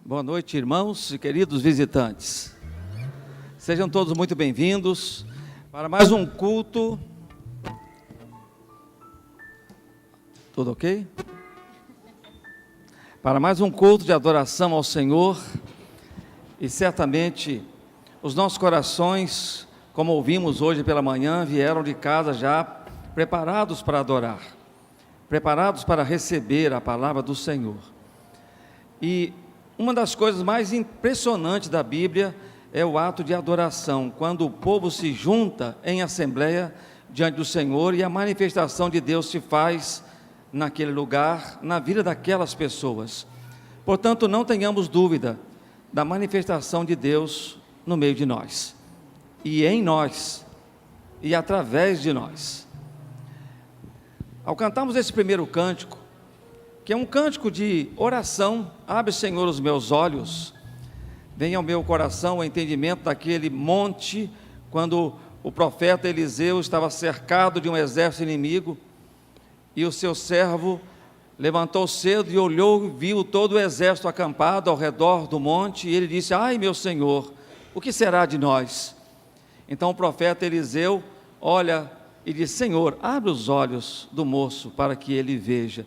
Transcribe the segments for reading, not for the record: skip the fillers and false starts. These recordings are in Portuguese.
Boa noite, irmãos e queridos visitantes. Sejam todos muito bem-vindos para mais um culto. Tudo ok? Para mais um culto de adoração ao Senhor. E certamente os nossos corações, como ouvimos hoje pela manhã, vieram de casa já preparados para adorar, preparados para receber a palavra do Senhor. E uma das coisas mais impressionantes da Bíblia é o ato de adoração, quando o povo se junta em assembleia diante do Senhor e a manifestação de Deus se faz naquele lugar, na vida daquelas pessoas. Portanto, não tenhamos dúvida da manifestação de Deus no meio de nós, e em nós, e através de nós. Ao cantarmos esse primeiro cântico, que é um cântico de oração, abre, Senhor, os meus olhos, venha ao meu coração o entendimento daquele monte, quando o profeta Eliseu estava cercado de um exército inimigo, e o seu servo levantou cedo e olhou, viu todo o exército acampado ao redor do monte, e ele disse: ai, meu Senhor, o que será de nós? Então o profeta Eliseu olha e diz: Senhor, abre os olhos do moço para que ele veja.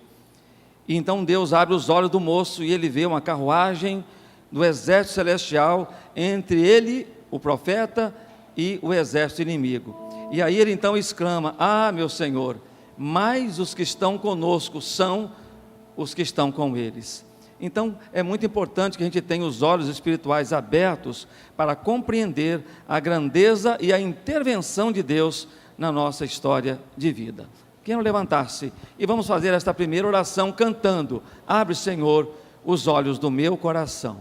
E então Deus abre os olhos do moço e ele vê uma carruagem do exército celestial entre ele, o profeta, e o exército inimigo. E aí ele então exclama: ah, meu Senhor, mais os que estão conosco são os que estão com eles. Então é muito importante que a gente tenha os olhos espirituais abertos para compreender a grandeza e a intervenção de Deus na nossa história de vida. Queiram levantar-se e vamos fazer esta primeira oração cantando: abre, Senhor, os olhos do meu coração.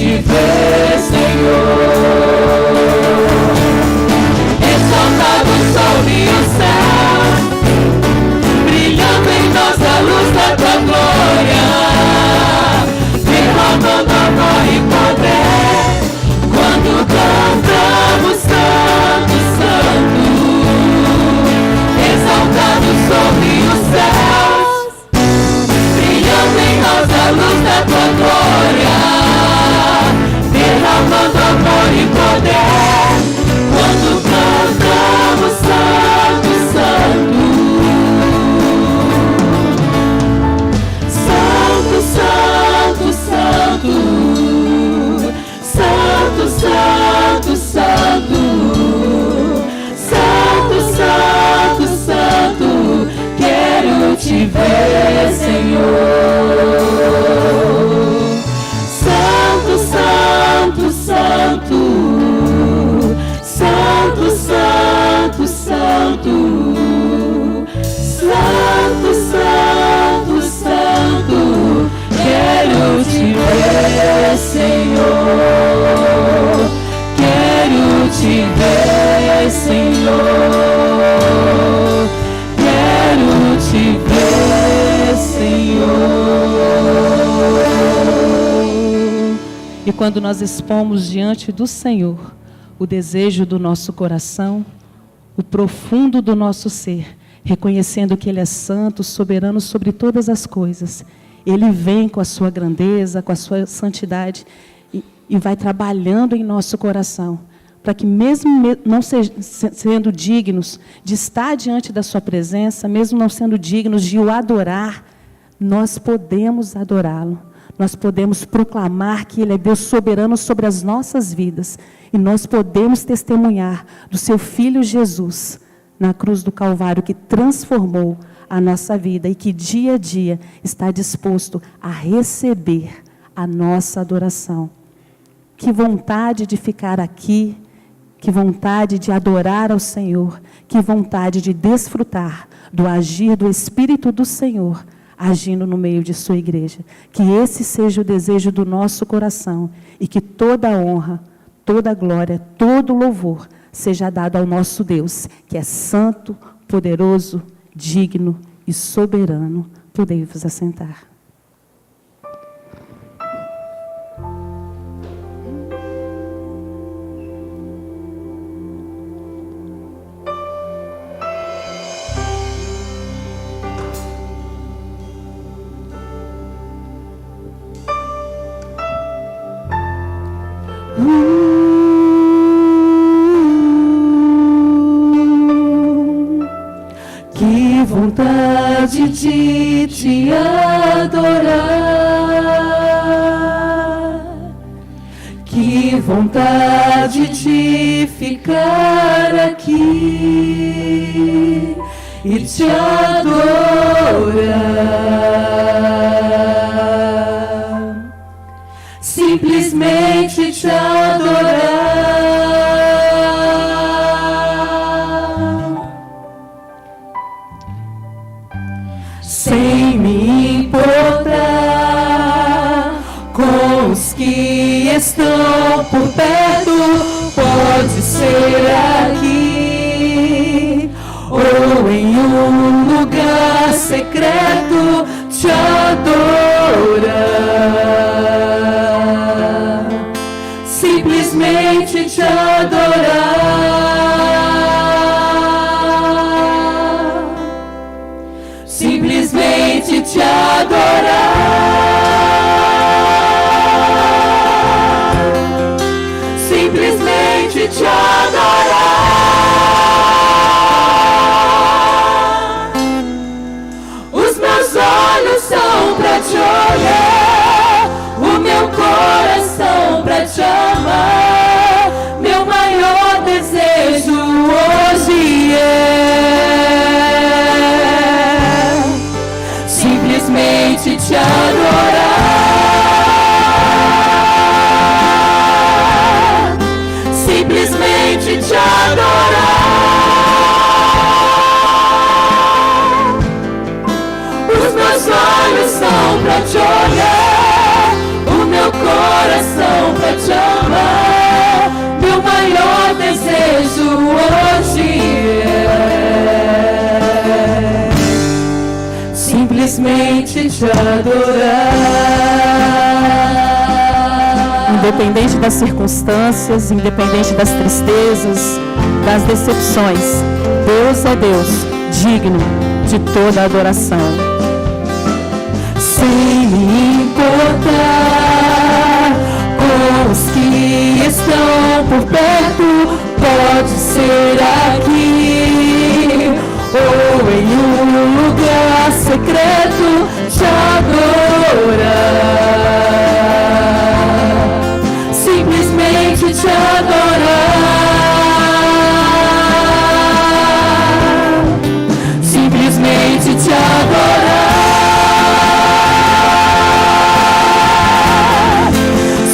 te ver, Senhor. Exaltado sobre o céu, brilhando em nós a luz da tua glória, derramando amor e poder, quando cantamos Santo, Santo. Exaltado sobre os céus, brilhando em nós a luz da tua glória, derramando amor e poder, quando cantamos Santo, Santo. Santo, Santo, Santo, Santo, Santo, Santo, Santo, Santo, Santo, quero te ver, Senhor. Santo, Santo, Santo, Santo, Santo, Santo, Santo, Santo, Santo, quero te ver, Senhor. Quero te ver, Senhor. Quero te ver, Senhor. E quando nós expomos diante do Senhor o desejo do nosso coração, o profundo do nosso ser, reconhecendo que Ele é santo, soberano sobre todas as coisas, Ele vem com a sua grandeza, com a sua santidade e vai trabalhando em nosso coração, para que mesmo não sendo dignos de estar diante da sua presença, mesmo não sendo dignos de o adorar, nós podemos adorá-lo. Nós podemos proclamar que Ele é Deus soberano sobre as nossas vidas. E nós podemos testemunhar do seu Filho Jesus, na cruz do Calvário, que transformou a nossa vida e que dia a dia está disposto a receber a nossa adoração. Que vontade de ficar aqui, que vontade de adorar ao Senhor, que vontade de desfrutar do agir do Espírito do Senhor, agindo no meio de sua igreja. Que esse seja o desejo do nosso coração e que toda a honra, toda a glória, todo o louvor seja dado ao nosso Deus, que é santo, poderoso, digno e soberano. Podei-vos assentar. Que vontade de te adorar, que vontade de ficar aqui e te adorar, simplesmente te adorar. Sem me importar com os que estão por perto, pode ser aqui ou em um lugar secreto, te adorar, simplesmente te adorar, simplesmente te adorar, simplesmente te adorar. Os meus olhos são pra te olhar, o meu coração pra te amar. Meu maior desejo hoje é simplesmente te adorar, simplesmente te adorar. Os meus olhos são pra te olhar, o meu coração pra te amar. Meu maior desejo hoje é simplesmente te adorar. Independente das circunstâncias, independente das tristezas, das decepções, Deus é Deus, digno de toda adoração. Sem me importar com os que estão por perto, pode ser aqui ou em um lugar secreto te adorar, simplesmente te adorar, simplesmente te adorar,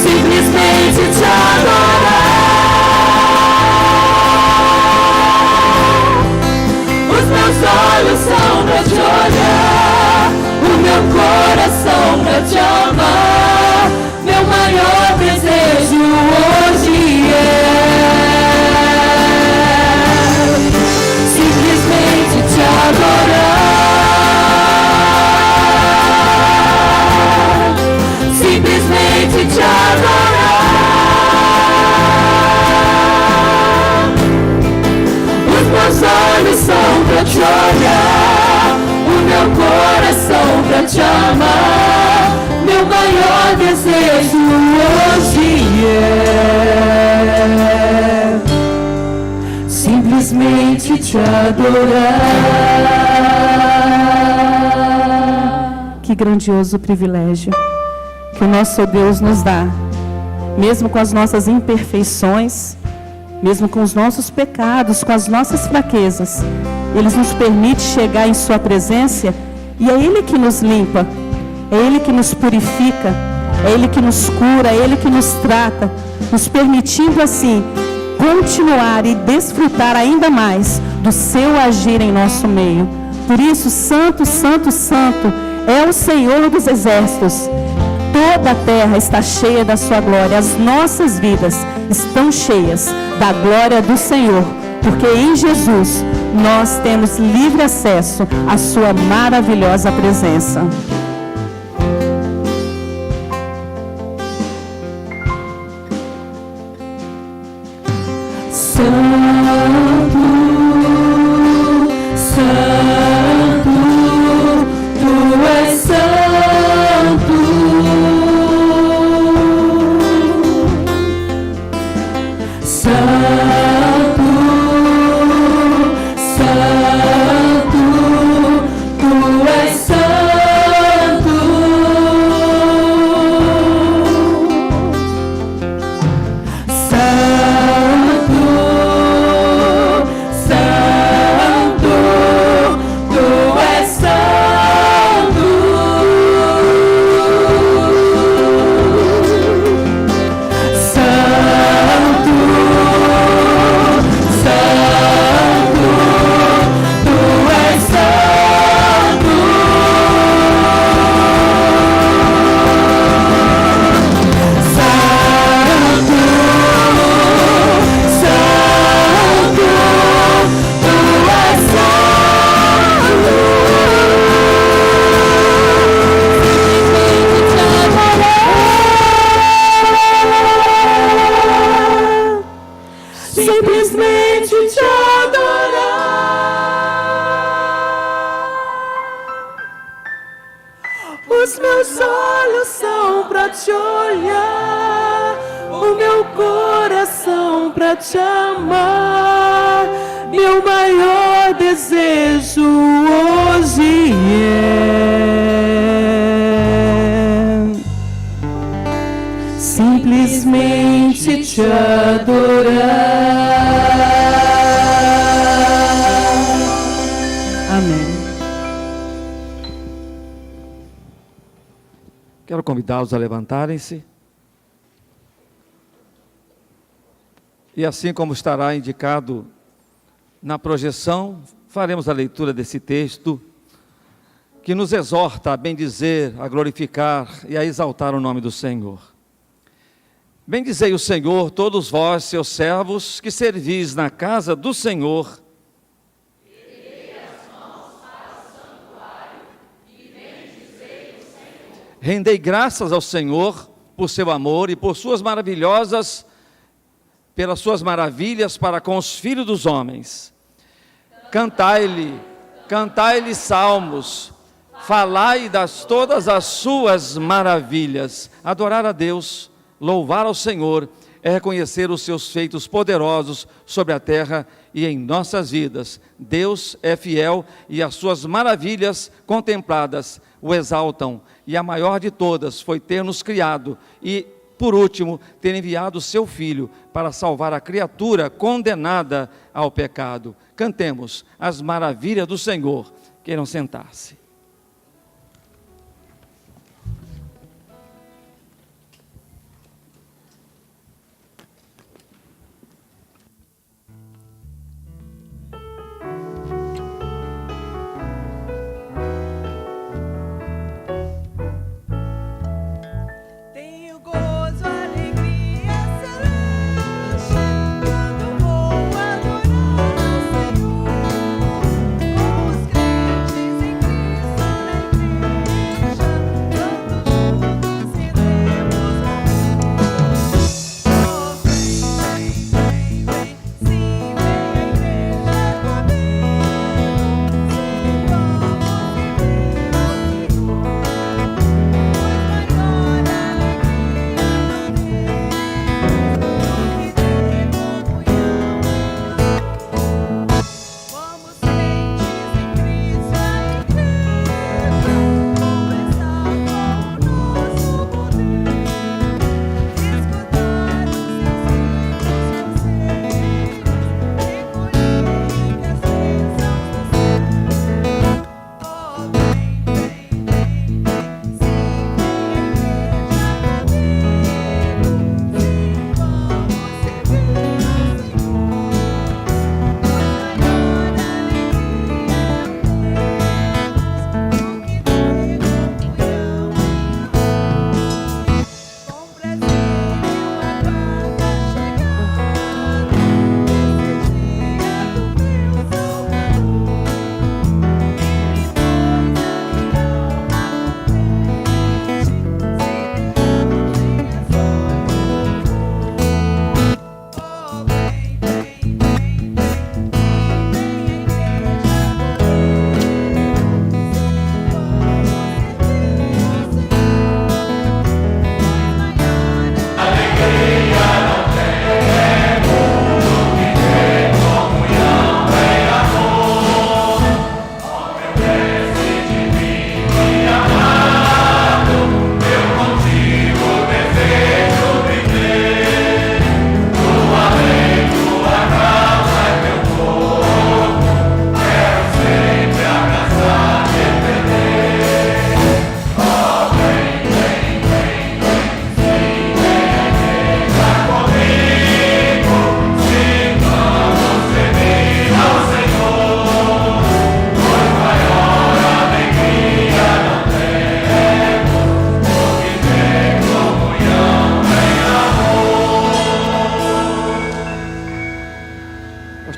simplesmente te adorar. Os meus olhos são pra te olhar, o meu coração pra te amar. Meu maior desejo hoje é simplesmente te adorar, simplesmente te adorar. Os meus olhos são pra te olhar, o meu coração pra te amar. Meu maior desejo hoje é simplesmente te adorar. Que grandioso privilégio que o nosso Deus nos dá, mesmo com as nossas imperfeições, mesmo com os nossos pecados, com as nossas fraquezas. Ele nos permite chegar em sua presença e é Ele que nos limpa, é Ele que nos purifica, é Ele que nos cura, é Ele que nos trata, nos permitindo assim continuar e desfrutar ainda mais do seu agir em nosso meio. Por isso, santo, santo, santo é o Senhor dos exércitos. Toda a terra está cheia da sua glória. As nossas vidas estão cheias da glória do Senhor, porque em Jesus nós temos livre acesso à sua maravilhosa presença. Santo, Santo, Tu és santo. Santo, Santo, Tu és santo. Os meus olhos são pra te olhar, o meu coração pra te amar. Meu maior desejo hoje é simplesmente te adorar. Amém. Quero convidá-los a levantarem-se. E assim como estará indicado na projeção, faremos a leitura desse texto que nos exorta a bendizer, a glorificar e a exaltar o nome do Senhor. Bendizei o Senhor, todos vós, seus servos, que servis na casa do Senhor. Rendei graças ao Senhor por seu amor e por suas pelas suas maravilhas para com os filhos dos homens. Cantai-lhe salmos, falai das todas as suas maravilhas. Adorar a Deus, louvar ao Senhor, é reconhecer os seus feitos poderosos sobre a terra e em nossas vidas. Deus é fiel e as suas maravilhas contempladas o exaltam. E a maior de todas foi ter nos criado e, por último, ter enviado o seu Filho para salvar a criatura condenada ao pecado. Cantemos as maravilhas do Senhor. Queiram sentar-se.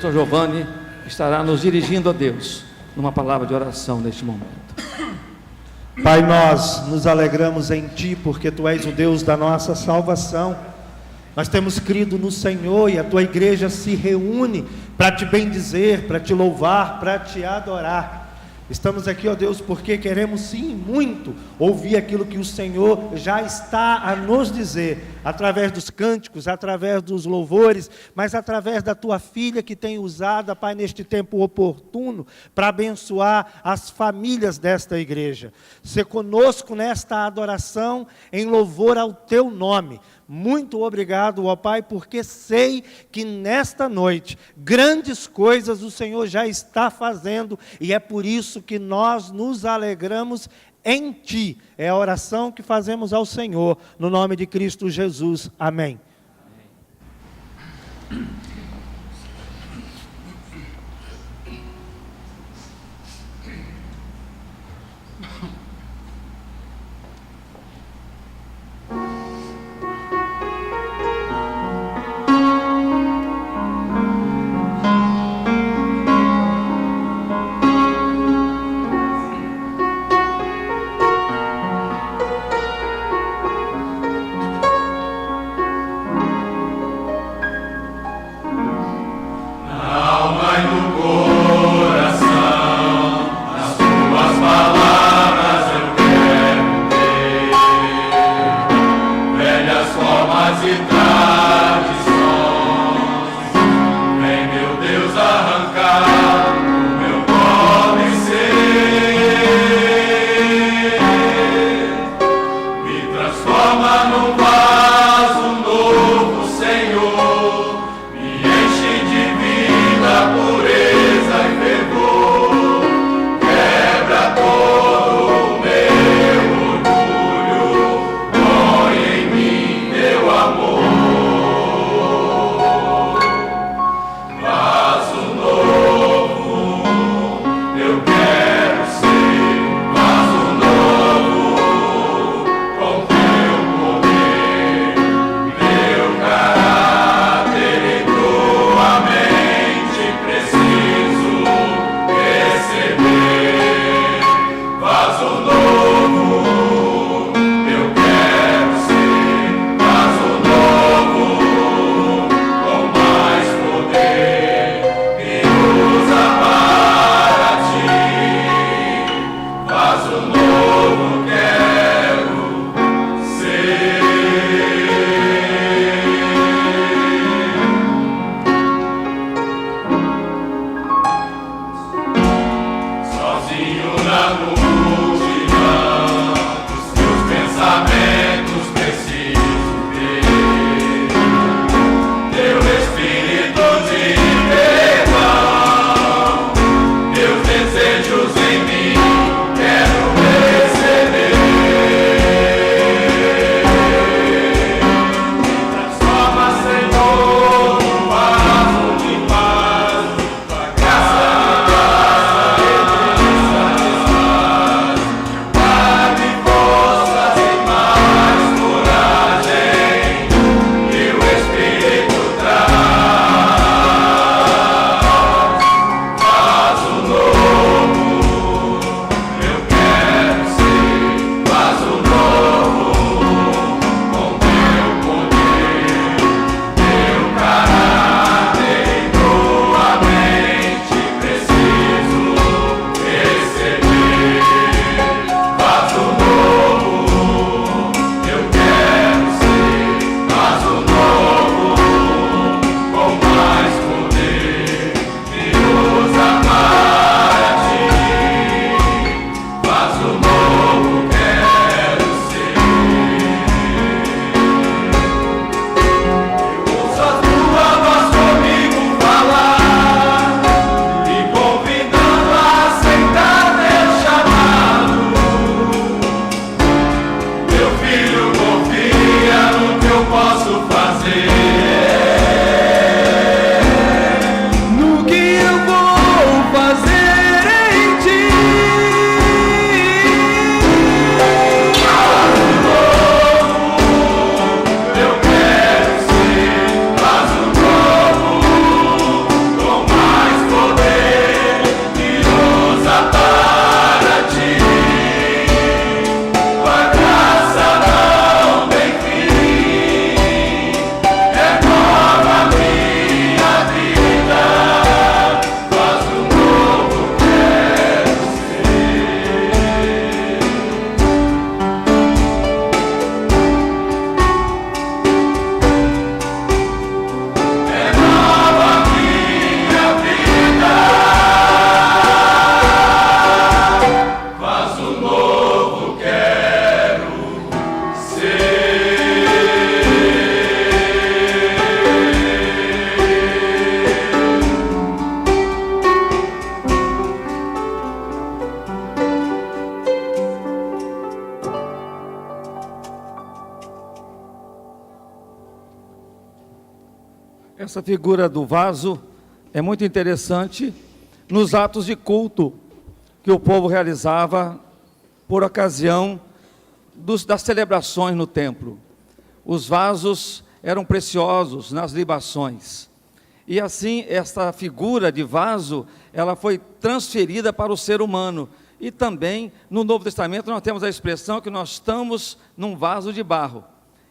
Pastor Giovanni estará nos dirigindo a Deus numa palavra de oração neste momento. Pai, nós nos alegramos em Ti, porque Tu és o Deus da nossa salvação. Nós temos crido no Senhor e a Tua igreja se reúne para Te bendizer, para Te louvar, para Te adorar. Estamos aqui, ó Deus, porque queremos sim muito ouvir aquilo que o Senhor já está a nos dizer, através dos cânticos, através dos louvores, mas através da Tua filha que tem usado, Pai, neste tempo oportuno, para abençoar as famílias desta igreja. Ser conosco nesta adoração em louvor ao Teu nome. Muito obrigado, ó Pai, porque sei que nesta noite grandes coisas o Senhor já está fazendo e é por isso que nós nos alegramos em Ti. É a oração que fazemos ao Senhor, no nome de Cristo Jesus. Amém. Essa figura do vaso é muito interessante nos atos de culto que o povo realizava por ocasião das celebrações no templo. Os vasos eram preciosos nas libações. E assim, esta figura de vaso, ela foi transferida para o ser humano. E também, no Novo Testamento, nós temos a expressão que nós estamos num vaso de barro.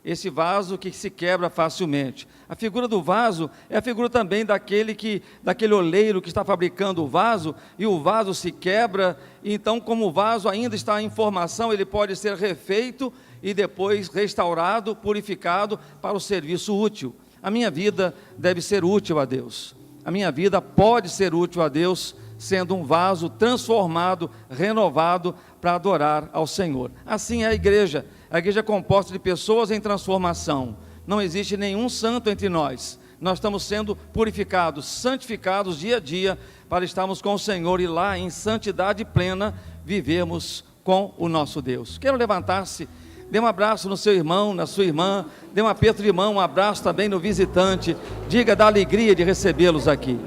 Esse vaso que se quebra facilmente. A figura do vaso é a figura também daquele oleiro que está fabricando o vaso, e o vaso se quebra, e então, como o vaso ainda está em formação, ele pode ser refeito e depois restaurado, purificado para o serviço útil. A minha vida deve ser útil a Deus. A minha vida pode ser útil a Deus, sendo um vaso transformado, renovado, para adorar ao Senhor. Assim é a igreja é composta de pessoas em transformação. Não existe nenhum santo entre nós. Nós estamos sendo purificados, santificados dia a dia, para estarmos com o Senhor e lá, em santidade plena, vivemos com o nosso Deus. Quero levantar-se. Dê um abraço no seu irmão, na sua irmã, dê um aperto de mão, um abraço também no visitante, diga da alegria de recebê-los aqui.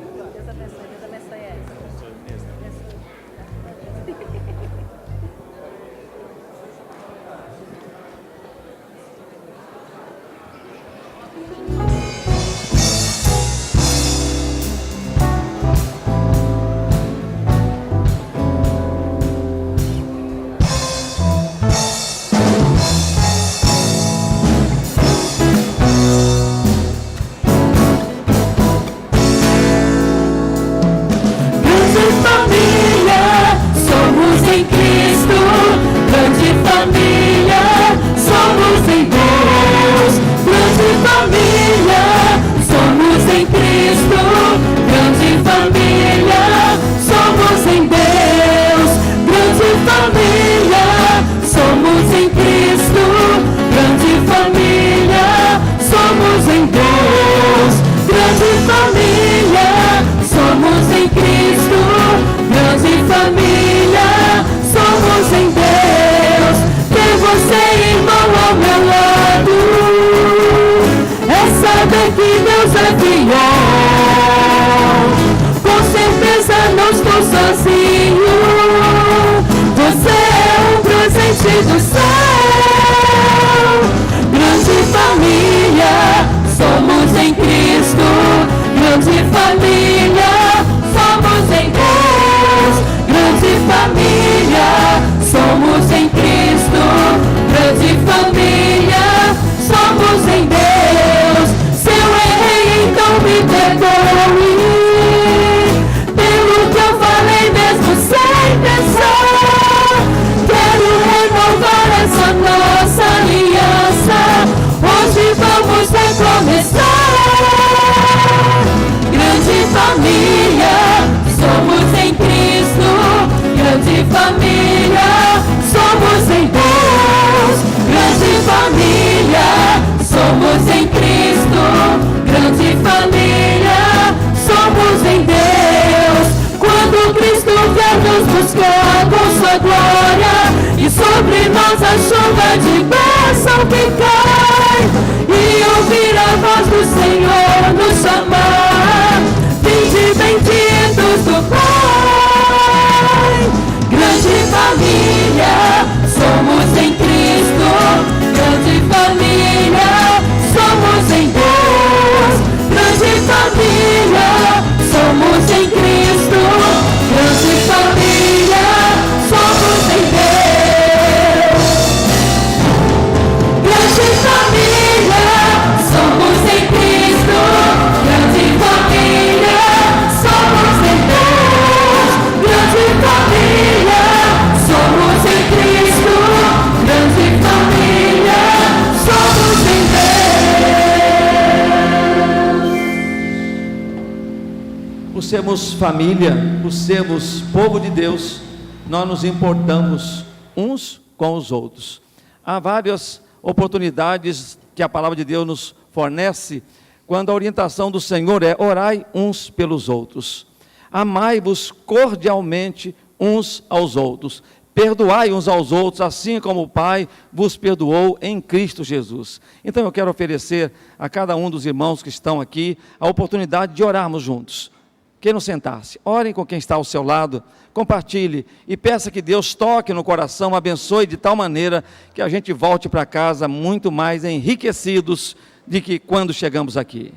Por sermos família, por sermos povo de Deus, nós nos importamos uns com os outros. Há várias oportunidades que a palavra de Deus nos fornece, quando a orientação do Senhor é: orai uns pelos outros, amai-vos cordialmente uns aos outros, perdoai uns aos outros, assim como o Pai vos perdoou em Cristo Jesus. Então eu quero oferecer a cada um dos irmãos que estão aqui a oportunidade de orarmos juntos. Queiram sentar-se, orem com quem está ao seu lado, compartilhe e peça que Deus toque no coração, abençoe de tal maneira que a gente volte para casa muito mais enriquecidos de que quando chegamos aqui.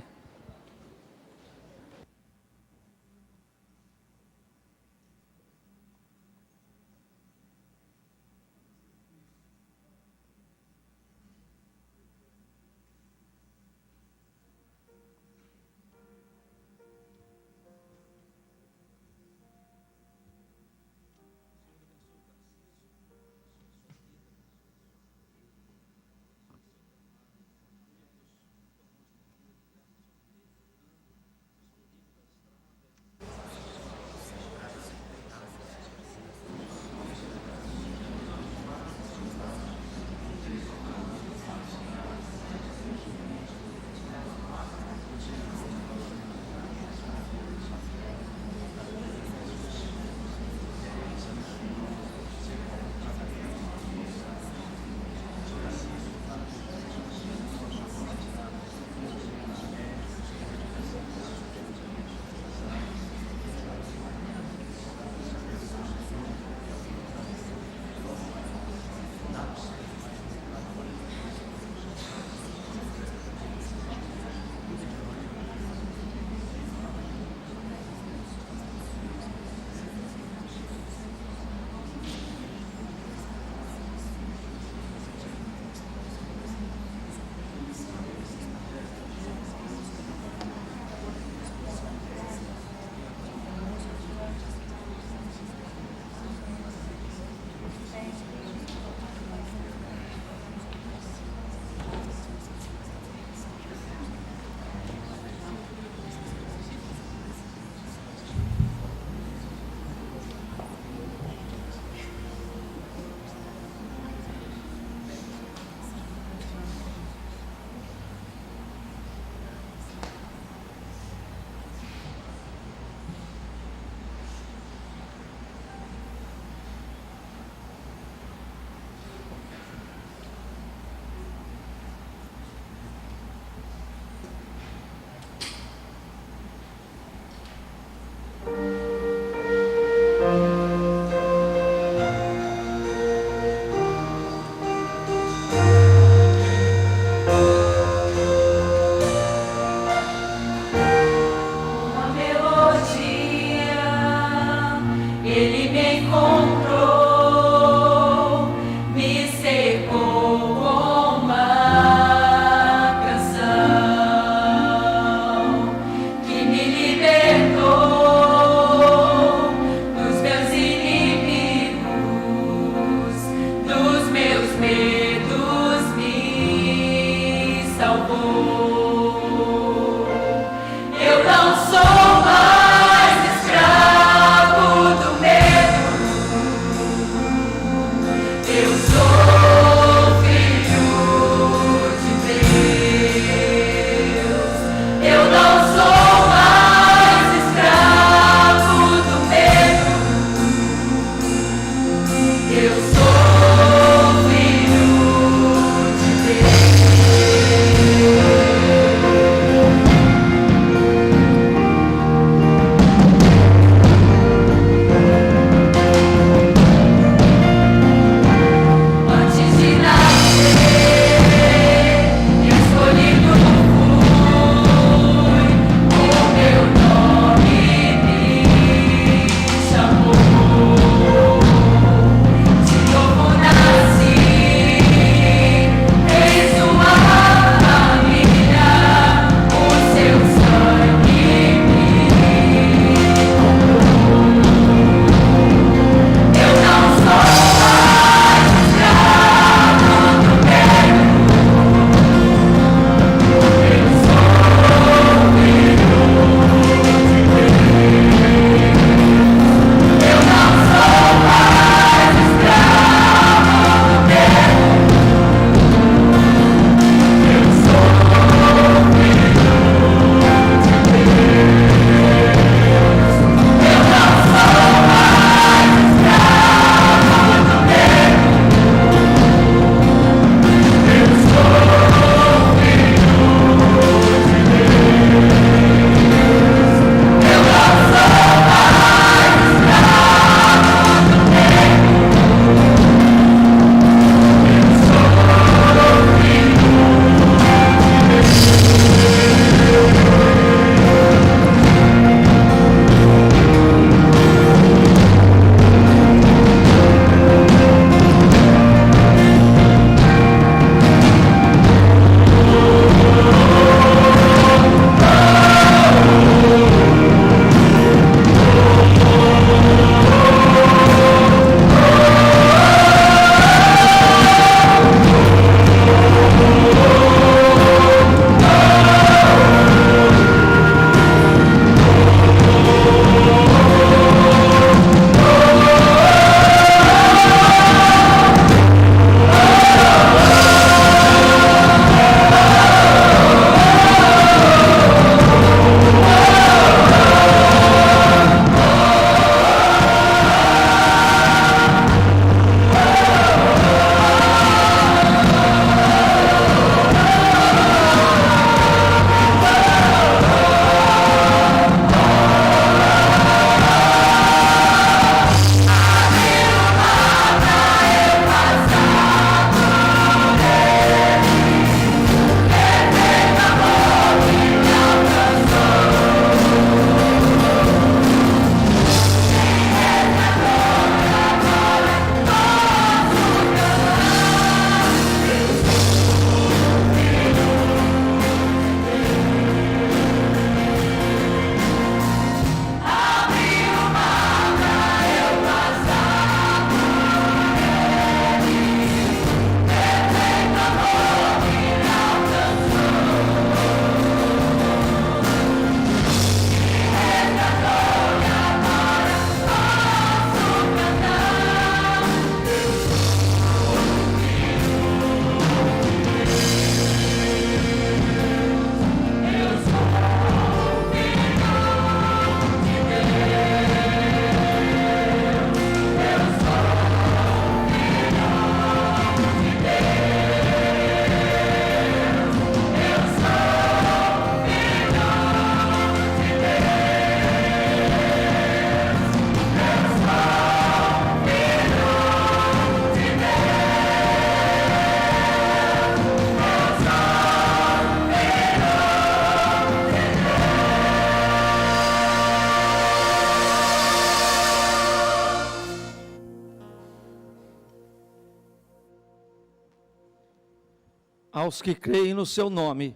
aos que creem no seu nome,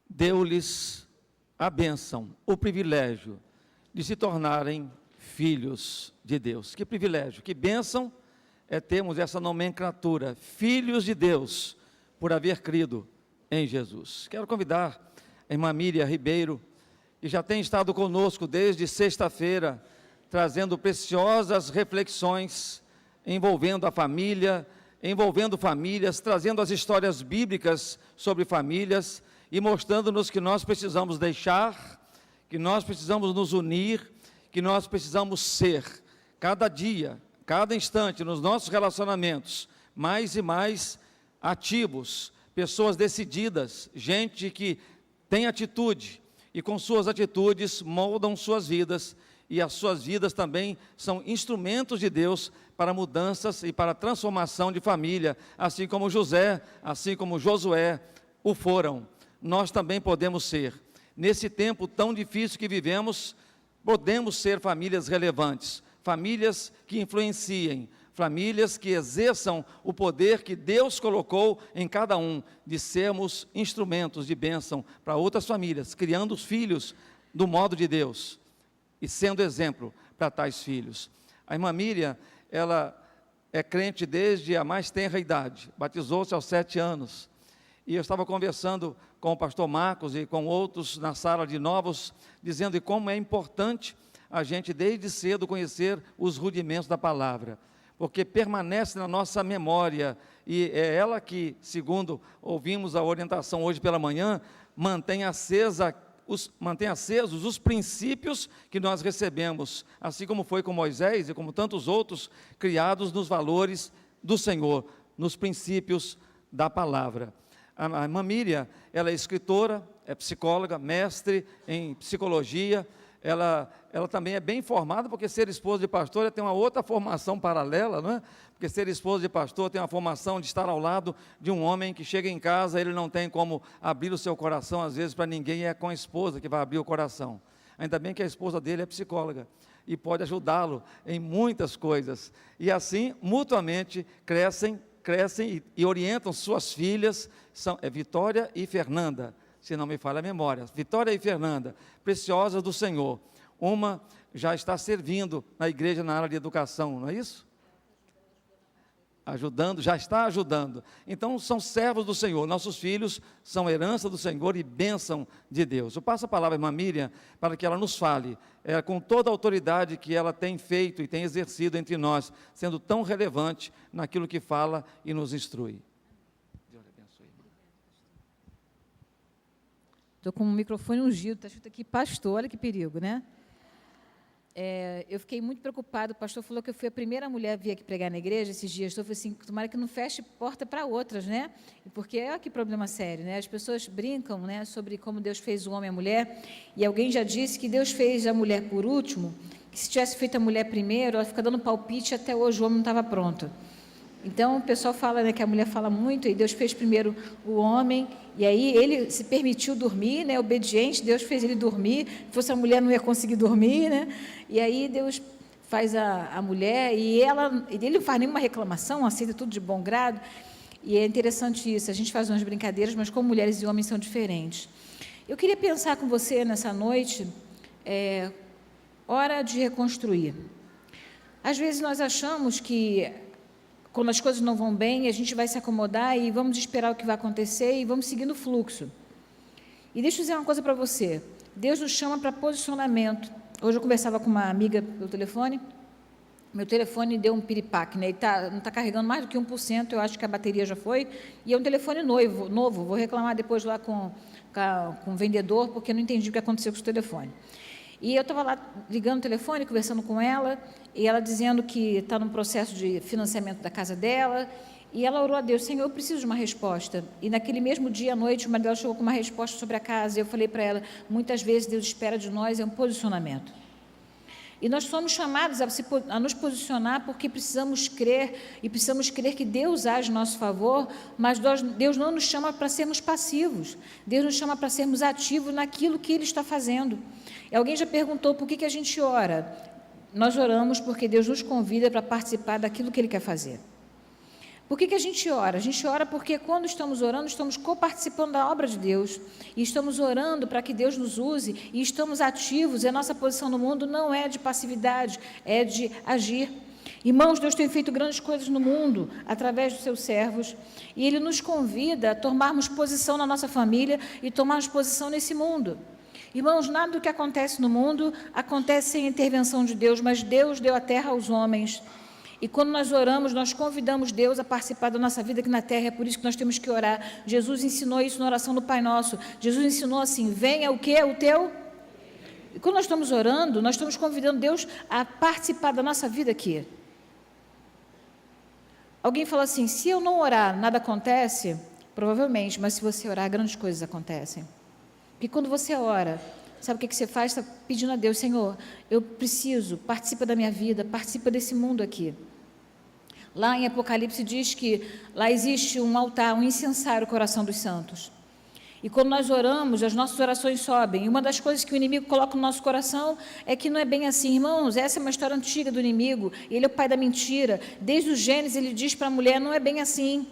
deu-lhes a bênção, o privilégio de se tornarem filhos de Deus. Que privilégio, que bênção é termos essa nomenclatura, filhos de Deus, por haver crido em Jesus. Quero convidar a irmã Miriam Ribeiro, que já tem estado conosco desde sexta-feira, trazendo preciosas reflexões envolvendo a família, envolvendo famílias, trazendo as histórias bíblicas sobre famílias e mostrando-nos que nós precisamos deixar, que nós precisamos nos unir, que nós precisamos ser, cada dia, cada instante, nos nossos relacionamentos, mais e mais ativos, pessoas decididas, gente que tem atitude, e com suas atitudes moldam suas vidas, e as suas vidas também são instrumentos de Deus para mudanças e para transformação de família, assim como José, assim como Josué o foram. Nós também podemos ser. Nesse tempo tão difícil que vivemos, podemos ser famílias relevantes, famílias que influenciem, famílias que exerçam o poder que Deus colocou em cada um, de sermos instrumentos de bênção para outras famílias, criando os filhos do modo de Deus e sendo exemplo para tais filhos. A irmã Miriam, ela é crente desde a mais tenra idade, batizou-se aos 7 anos, e eu estava conversando com o pastor Marcos e com outros na sala de novos, dizendo de como é importante a gente desde cedo conhecer os rudimentos da palavra, porque permanece na nossa memória, e é ela que, segundo ouvimos a orientação hoje pela manhã, mantém acesos os princípios que nós recebemos, assim como foi com Moisés e como tantos outros, criados nos valores do Senhor, nos princípios da palavra. A irmã Miriam, ela é escritora, é psicóloga, mestre em psicologia, ela também é bem formada, porque ser esposa de pastor tem uma outra formação paralela, não é? Porque ser esposa de pastor tem uma formação de estar ao lado de um homem que chega em casa, ele não tem como abrir o seu coração, às vezes, para ninguém, e é com a esposa que vai abrir o coração. Ainda bem que a esposa dele é psicóloga, e pode ajudá-lo em muitas coisas, e assim, mutuamente, crescem e orientam suas filhas, Vitória e Fernanda, se não me falha a memória, Vitória e Fernanda, preciosas do Senhor. Uma já está servindo na igreja na área de educação, não é isso? Ajudando, já está ajudando. Então são servos do Senhor, nossos filhos são herança do Senhor e bênção de Deus. Eu passo a palavra à irmã Miriam para que ela nos fale, com toda a autoridade que ela tem feito e tem exercido entre nós, sendo tão relevante naquilo que fala e nos instrui. Deus abençoe. Estou com o microfone ungido, está escrito aqui pastor, olha que perigo, né? Eu fiquei muito preocupado, o pastor falou que eu fui a primeira mulher a vir aqui pregar na igreja esses dias, eu falei assim, tomara que não feche porta para outras, né? Porque olha que problema sério, né? As pessoas brincam, né, sobre como Deus fez o homem e a mulher, e alguém já disse que Deus fez a mulher por último, que se tivesse feito a mulher primeiro, ela fica dando palpite, até hoje o homem não estava pronto. Então, o pessoal fala, né, que a mulher fala muito, e Deus fez primeiro o homem, e aí ele se permitiu dormir, né, obediente, Deus fez ele dormir, se fosse a mulher não ia conseguir dormir, né, e aí Deus faz a mulher, e ele não faz nenhuma reclamação, aceita tudo de bom grado, e é interessante isso, a gente faz umas brincadeiras, mas como mulheres e homens são diferentes. Eu queria pensar com você nessa noite, hora de reconstruir. Às vezes nós achamos que quando as coisas não vão bem, a gente vai se acomodar e vamos esperar o que vai acontecer e vamos seguindo o fluxo. E deixa eu dizer uma coisa para você. Deus nos chama para posicionamento. Hoje eu conversava com uma amiga pelo telefone. Meu telefone deu um piripaque, né? Ele não está carregando mais do que 1%, eu acho que a bateria já foi. E é um telefone novo. Vou reclamar depois lá com o vendedor, porque eu não entendi o que aconteceu com o telefone. E eu estava lá ligando o telefone, conversando com ela, e ela dizendo que está no processo de financiamento da casa dela, e ela orou a Deus, Senhor, eu preciso de uma resposta. E naquele mesmo dia à noite, uma delas chegou com uma resposta sobre a casa, e eu falei para ela, muitas vezes Deus espera de nós um posicionamento. E nós somos chamados a nos posicionar porque precisamos crer, e precisamos crer que Deus age em nosso favor, mas Deus não nos chama para sermos passivos, Deus nos chama para sermos ativos naquilo que Ele está fazendo. E alguém já perguntou por que a gente ora? Nós oramos porque Deus nos convida para participar daquilo que Ele quer fazer. Por que a gente ora? A gente ora porque quando estamos orando, estamos coparticipando da obra de Deus, e estamos orando para que Deus nos use, e estamos ativos, e a nossa posição no mundo não é de passividade, é de agir. Irmãos, Deus tem feito grandes coisas no mundo, através dos seus servos, e Ele nos convida a tomarmos posição na nossa família, e tomarmos posição nesse mundo. Irmãos, nada do que acontece no mundo, acontece sem intervenção de Deus, mas Deus deu a terra aos homens. E quando nós oramos, nós convidamos Deus a participar da nossa vida aqui na terra, é por isso que nós temos que orar. Jesus ensinou isso na oração do Pai Nosso. Jesus ensinou assim, venha o quê? O teu? E quando nós estamos orando, nós estamos convidando Deus a participar da nossa vida aqui. Alguém fala assim, se eu não orar, nada acontece? Provavelmente, mas se você orar, grandes coisas acontecem. Porque quando você ora, sabe o que você faz? Está pedindo a Deus, Senhor, eu preciso, participa da minha vida, participa desse mundo aqui. Lá em Apocalipse diz que lá existe um altar, um incensário, o coração dos santos. E quando nós oramos, as nossas orações sobem. E uma das coisas que o inimigo coloca no nosso coração é que não é bem assim. Irmãos, essa é uma história antiga do inimigo. Ele é o pai da mentira. Desde o Gênesis ele diz para a mulher, não é bem assim.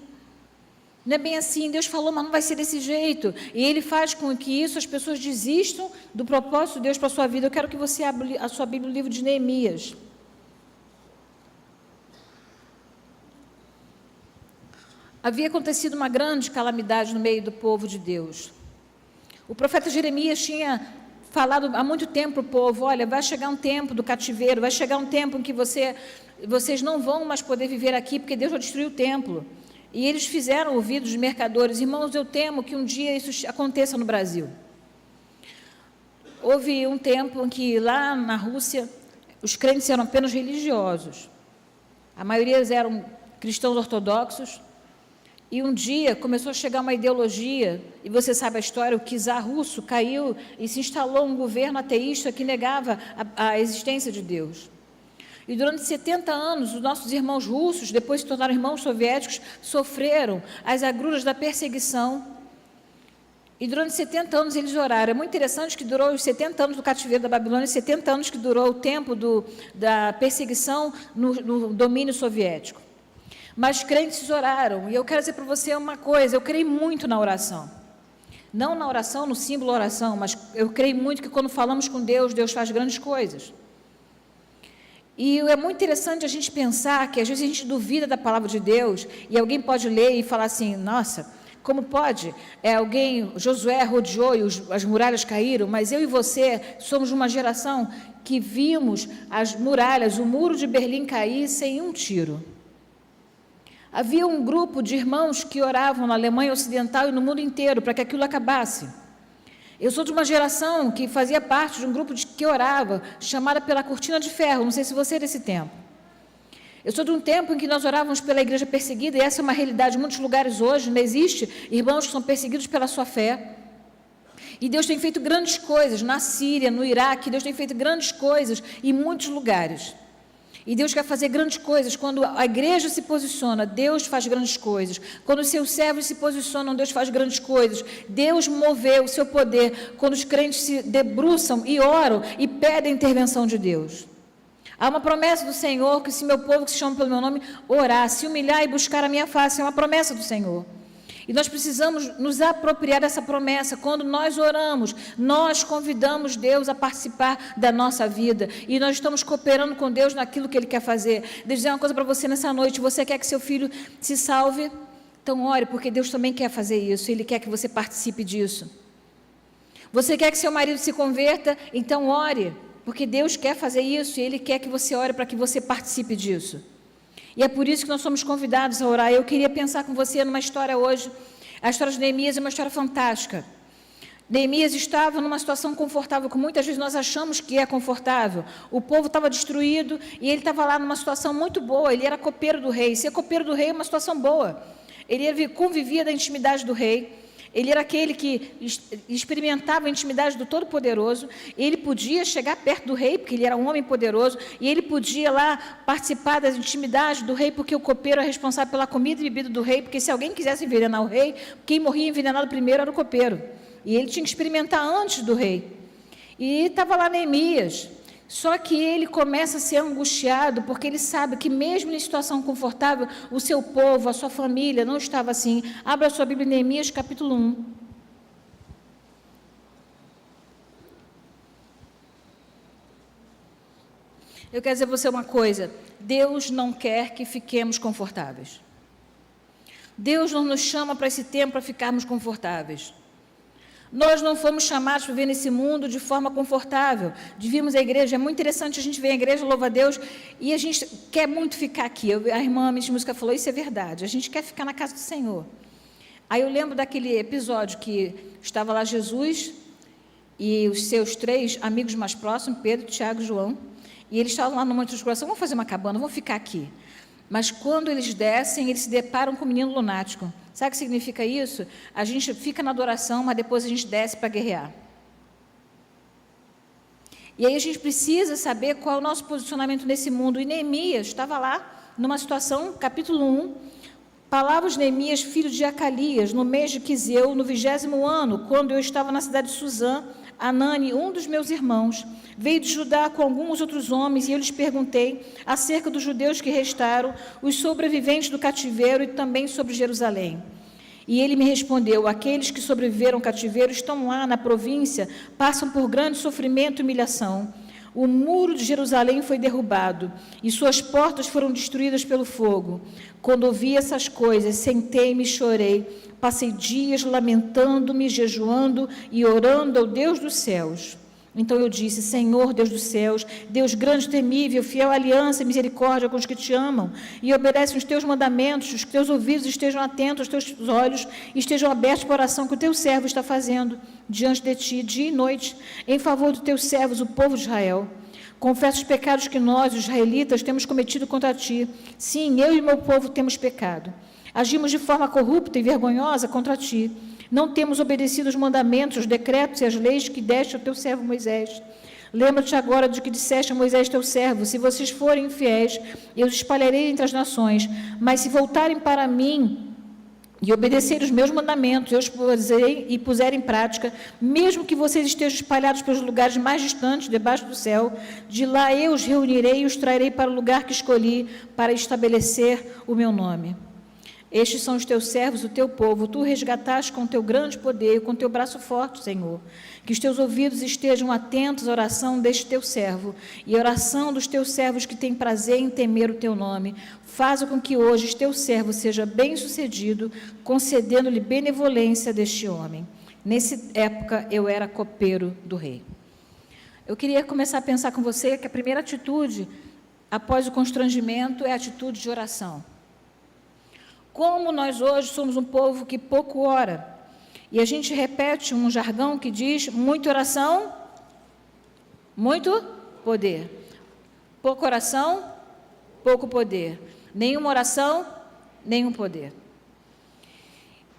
Não é bem assim, Deus falou, mas não vai ser desse jeito. E Ele faz com que isso, as pessoas desistam do propósito de Deus para a sua vida. Eu quero que você abra a sua Bíblia, o livro de Neemias. Havia acontecido uma grande calamidade no meio do povo de Deus. O profeta Jeremias tinha falado há muito tempo para o povo, olha, vai chegar um tempo do cativeiro, vai chegar um tempo em que vocês não vão mais poder viver aqui, porque Deus vai destruir o templo. E eles fizeram ouvidos de mercadores. Irmãos, eu temo que um dia isso aconteça no Brasil. Houve um tempo em que lá na Rússia, os crentes eram apenas religiosos. A maioria eram cristãos ortodoxos. E um dia começou a chegar uma ideologia, e você sabe a história, o czar russo caiu e se instalou um governo ateísta que negava a existência de Deus. E durante 70 anos, os nossos irmãos russos, depois se tornaram irmãos soviéticos, sofreram as agruras da perseguição. E durante 70 anos eles oraram. É muito interessante que durou os 70 anos do cativeiro da Babilônia, e 70 anos que durou o tempo da perseguição no domínio soviético. Mas crentes oraram, e eu quero dizer para você uma coisa, eu creio muito na oração. Não na oração, no símbolo oração, mas eu creio muito que quando falamos com Deus, Deus faz grandes coisas. E é muito interessante a gente pensar que às vezes a gente duvida da palavra de Deus, e alguém pode ler e falar assim, nossa, como pode? Josué rodeou e as muralhas caíram, mas eu e você somos uma geração que vimos as muralhas, o muro de Berlim cair sem um tiro. Havia um grupo de irmãos que oravam na Alemanha Ocidental e no mundo inteiro para que aquilo acabasse. Eu sou de uma geração que fazia parte de um grupo que orava, chamada pela Cortina de Ferro, não sei se você é desse tempo. Eu sou de um tempo em que nós orávamos pela igreja perseguida, e essa é uma realidade em muitos lugares hoje, não existe irmãos que são perseguidos pela sua fé. E Deus tem feito grandes coisas na Síria, no Iraque, Deus tem feito grandes coisas em muitos lugares. E Deus quer fazer grandes coisas. Quando a igreja se posiciona, Deus faz grandes coisas. Quando os seus servos se posicionam, Deus faz grandes coisas. Deus moveu o seu poder quando os crentes se debruçam e oram e pedem a intervenção de Deus. Há uma promessa do Senhor que se meu povo que se chama pelo meu nome orar, se humilhar e buscar a minha face, é uma promessa do Senhor. E nós precisamos nos apropriar dessa promessa. Quando nós oramos, nós convidamos Deus a participar da nossa vida. E nós estamos cooperando com Deus naquilo que Ele quer fazer. Deixa eu dizer uma coisa para você nessa noite. Você quer que seu filho se salve? Então ore, porque Deus também quer fazer isso. Ele quer que você participe disso. Você quer que seu marido se converta? Então ore, porque Deus quer fazer isso. E Ele quer que você ore para que você participe disso. E é por isso que nós somos convidados a orar. Eu queria pensar com você numa história hoje. A história de Neemias é uma história fantástica. Neemias estava numa situação confortável, que muitas vezes nós achamos que é confortável. O povo estava destruído e ele estava lá numa situação muito boa. Ele era copeiro do rei. Ser copeiro do rei é uma situação boa. Ele convivia da intimidade do rei. Ele era aquele que experimentava a intimidade do Todo-Poderoso. Ele podia chegar perto do rei, porque ele era um homem poderoso, e ele podia lá participar das intimidades do rei, porque o copeiro é responsável pela comida e bebida do rei, porque se alguém quisesse envenenar o rei, quem morria envenenado primeiro era o copeiro. E ele tinha que experimentar antes do rei. E estava lá Neemias, Só que ele começa a ser angustiado, porque ele sabe que mesmo em situação confortável, o seu povo, a sua família não estava assim. Abra a sua Bíblia em Neemias, capítulo 1. Eu quero dizer a você uma coisa: Deus não quer que fiquemos confortáveis. Deus não nos chama para esse tempo para ficarmos confortáveis. Nós não fomos chamados para viver nesse mundo de forma confortável, de virmos à igreja. É muito interessante, a gente vem à igreja, louva a Deus, e a gente quer muito ficar aqui. A irmã de música falou, isso é verdade, a gente quer ficar na casa do Senhor. Aí eu lembro daquele episódio que estava lá Jesus e os seus 3 amigos mais próximos, Pedro, Tiago e João, e eles estavam lá no Monte Transfiguração, vamos fazer uma cabana, vamos ficar aqui. Mas quando eles descem, eles se deparam com um menino lunático. Sabe o que significa isso? A gente fica na adoração, mas depois a gente desce para guerrear. E aí a gente precisa saber qual é o nosso posicionamento nesse mundo. E Neemias estava lá, numa situação, capítulo 1, palavras de Neemias, filho de Acalias, no mês de Quiseu, no 20º ano, quando eu estava na cidade de Suzã, Anani, um dos meus irmãos, veio de Judá com alguns outros homens, e eu lhes perguntei acerca dos judeus que restaram, os sobreviventes do cativeiro e também sobre Jerusalém. E ele me respondeu, aqueles que sobreviveram ao cativeiro estão lá na província, passam por grande sofrimento e humilhação. O muro de Jerusalém foi derrubado, e suas portas foram destruídas pelo fogo. Quando ouvi essas coisas, sentei-me e chorei. Passei dias lamentando-me, jejuando e orando ao Deus dos céus. Então eu disse, Senhor, Deus dos céus, Deus grande e temível, fiel à aliança e misericórdia com os que te amam e obedecem os teus mandamentos, os teus ouvidos estejam atentos, os teus olhos estejam abertos para a oração que o teu servo está fazendo diante de ti, dia e noite, em favor dos teus servos, o povo de Israel. Confesso os pecados que nós, os israelitas, temos cometido contra ti. Sim, eu e meu povo temos pecado. Agimos de forma corrupta e vergonhosa contra ti. Não temos obedecido os mandamentos, os decretos e as leis que deste ao teu servo Moisés. Lembra-te agora de que disseste a Moisés teu servo, se vocês forem infiéis, eu os espalharei entre as nações, mas se voltarem para mim e obedecerem os meus mandamentos, eu os puserem em prática, mesmo que vocês estejam espalhados pelos lugares mais distantes, debaixo do céu, de lá eu os reunirei e os trarei para o lugar que escolhi, para estabelecer o meu nome. Estes são os teus servos, o teu povo, tu resgataste com teu grande poder e com teu braço forte, Senhor. Que os teus ouvidos estejam atentos à oração deste teu servo e à oração dos teus servos que têm prazer em temer o teu nome. Faça com que hoje teu servo seja bem-sucedido, concedendo-lhe benevolência deste homem. Nessa época eu era copeiro do rei. Eu queria começar a pensar com você que a primeira atitude, após o constrangimento, é a atitude de oração. Como nós hoje somos um povo que pouco ora, e a gente repete um jargão que diz, muita oração, muito poder. Pouca oração, pouco poder. Nenhuma oração, nenhum poder.